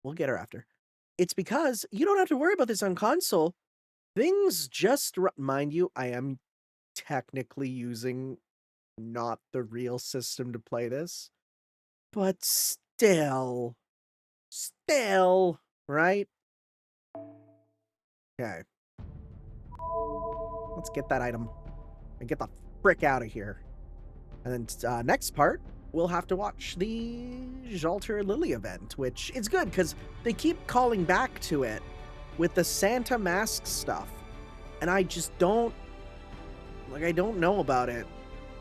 we'll get her after. It's because you don't have to worry about this on console. Things just, mind you, I am technically using not the real system to play this. But still, right? Okay. Let's get that item and get the frick out of here. And then next part, we'll have to watch the Jalter Lily event, which is good because they keep calling back to it with the Santa mask stuff. And I just don't, like, I don't know about it,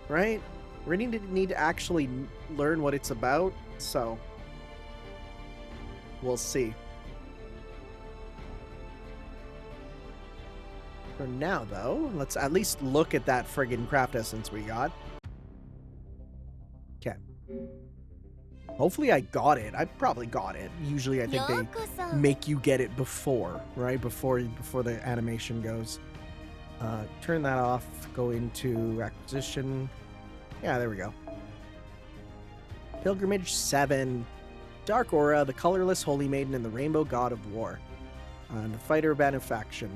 right? We need to actually learn what it's about, so we'll see. For now, though, let's at least look at that friggin' craft essence we got. Okay. Hopefully I got it. I probably got it. Usually I think they よくぞ make you get it before, right? Before the animation goes. Turn that off. Go into acquisition. Yeah, there we go. Pilgrimage 7. Dark Aura, the Colorless Holy Maiden, and the Rainbow God of War. And the Fighter Benefaction.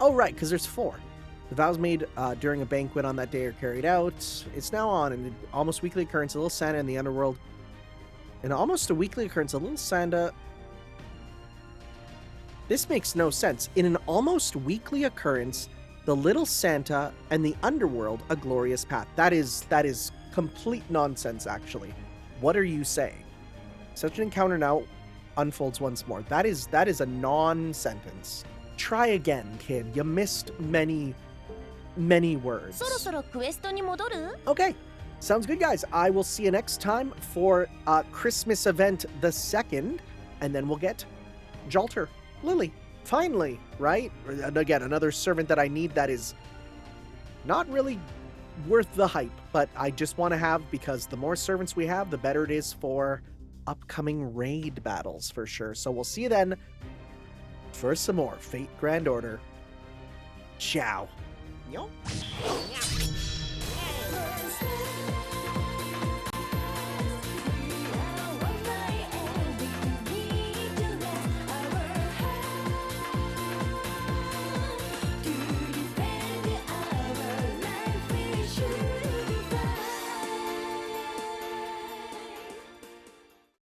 Oh, right, because there's 4. The vows made during a banquet on that day are carried out. It's now on an almost weekly occurrence, a little Santa in the underworld. And almost a weekly occurrence, a little Santa. This makes no sense. In an almost weekly occurrence, the little Santa and the underworld, a glorious path. That is complete nonsense, actually. What are you saying? Such an encounter now unfolds once more. That is a non-sentence. Try again, kid. You missed many words. そろそろクエストに戻る Okay. Sounds good, guys. I will see you next time for Christmas event the 2nd, and then we'll get Jalter Lily. Finally, right? And again, another servant that I need that is not really worth the hype, but I just want to have, because the more servants we have, the better it is for upcoming raid battles for sure. So we'll see you then for some more Fate Grand Order. Ciao. Yo.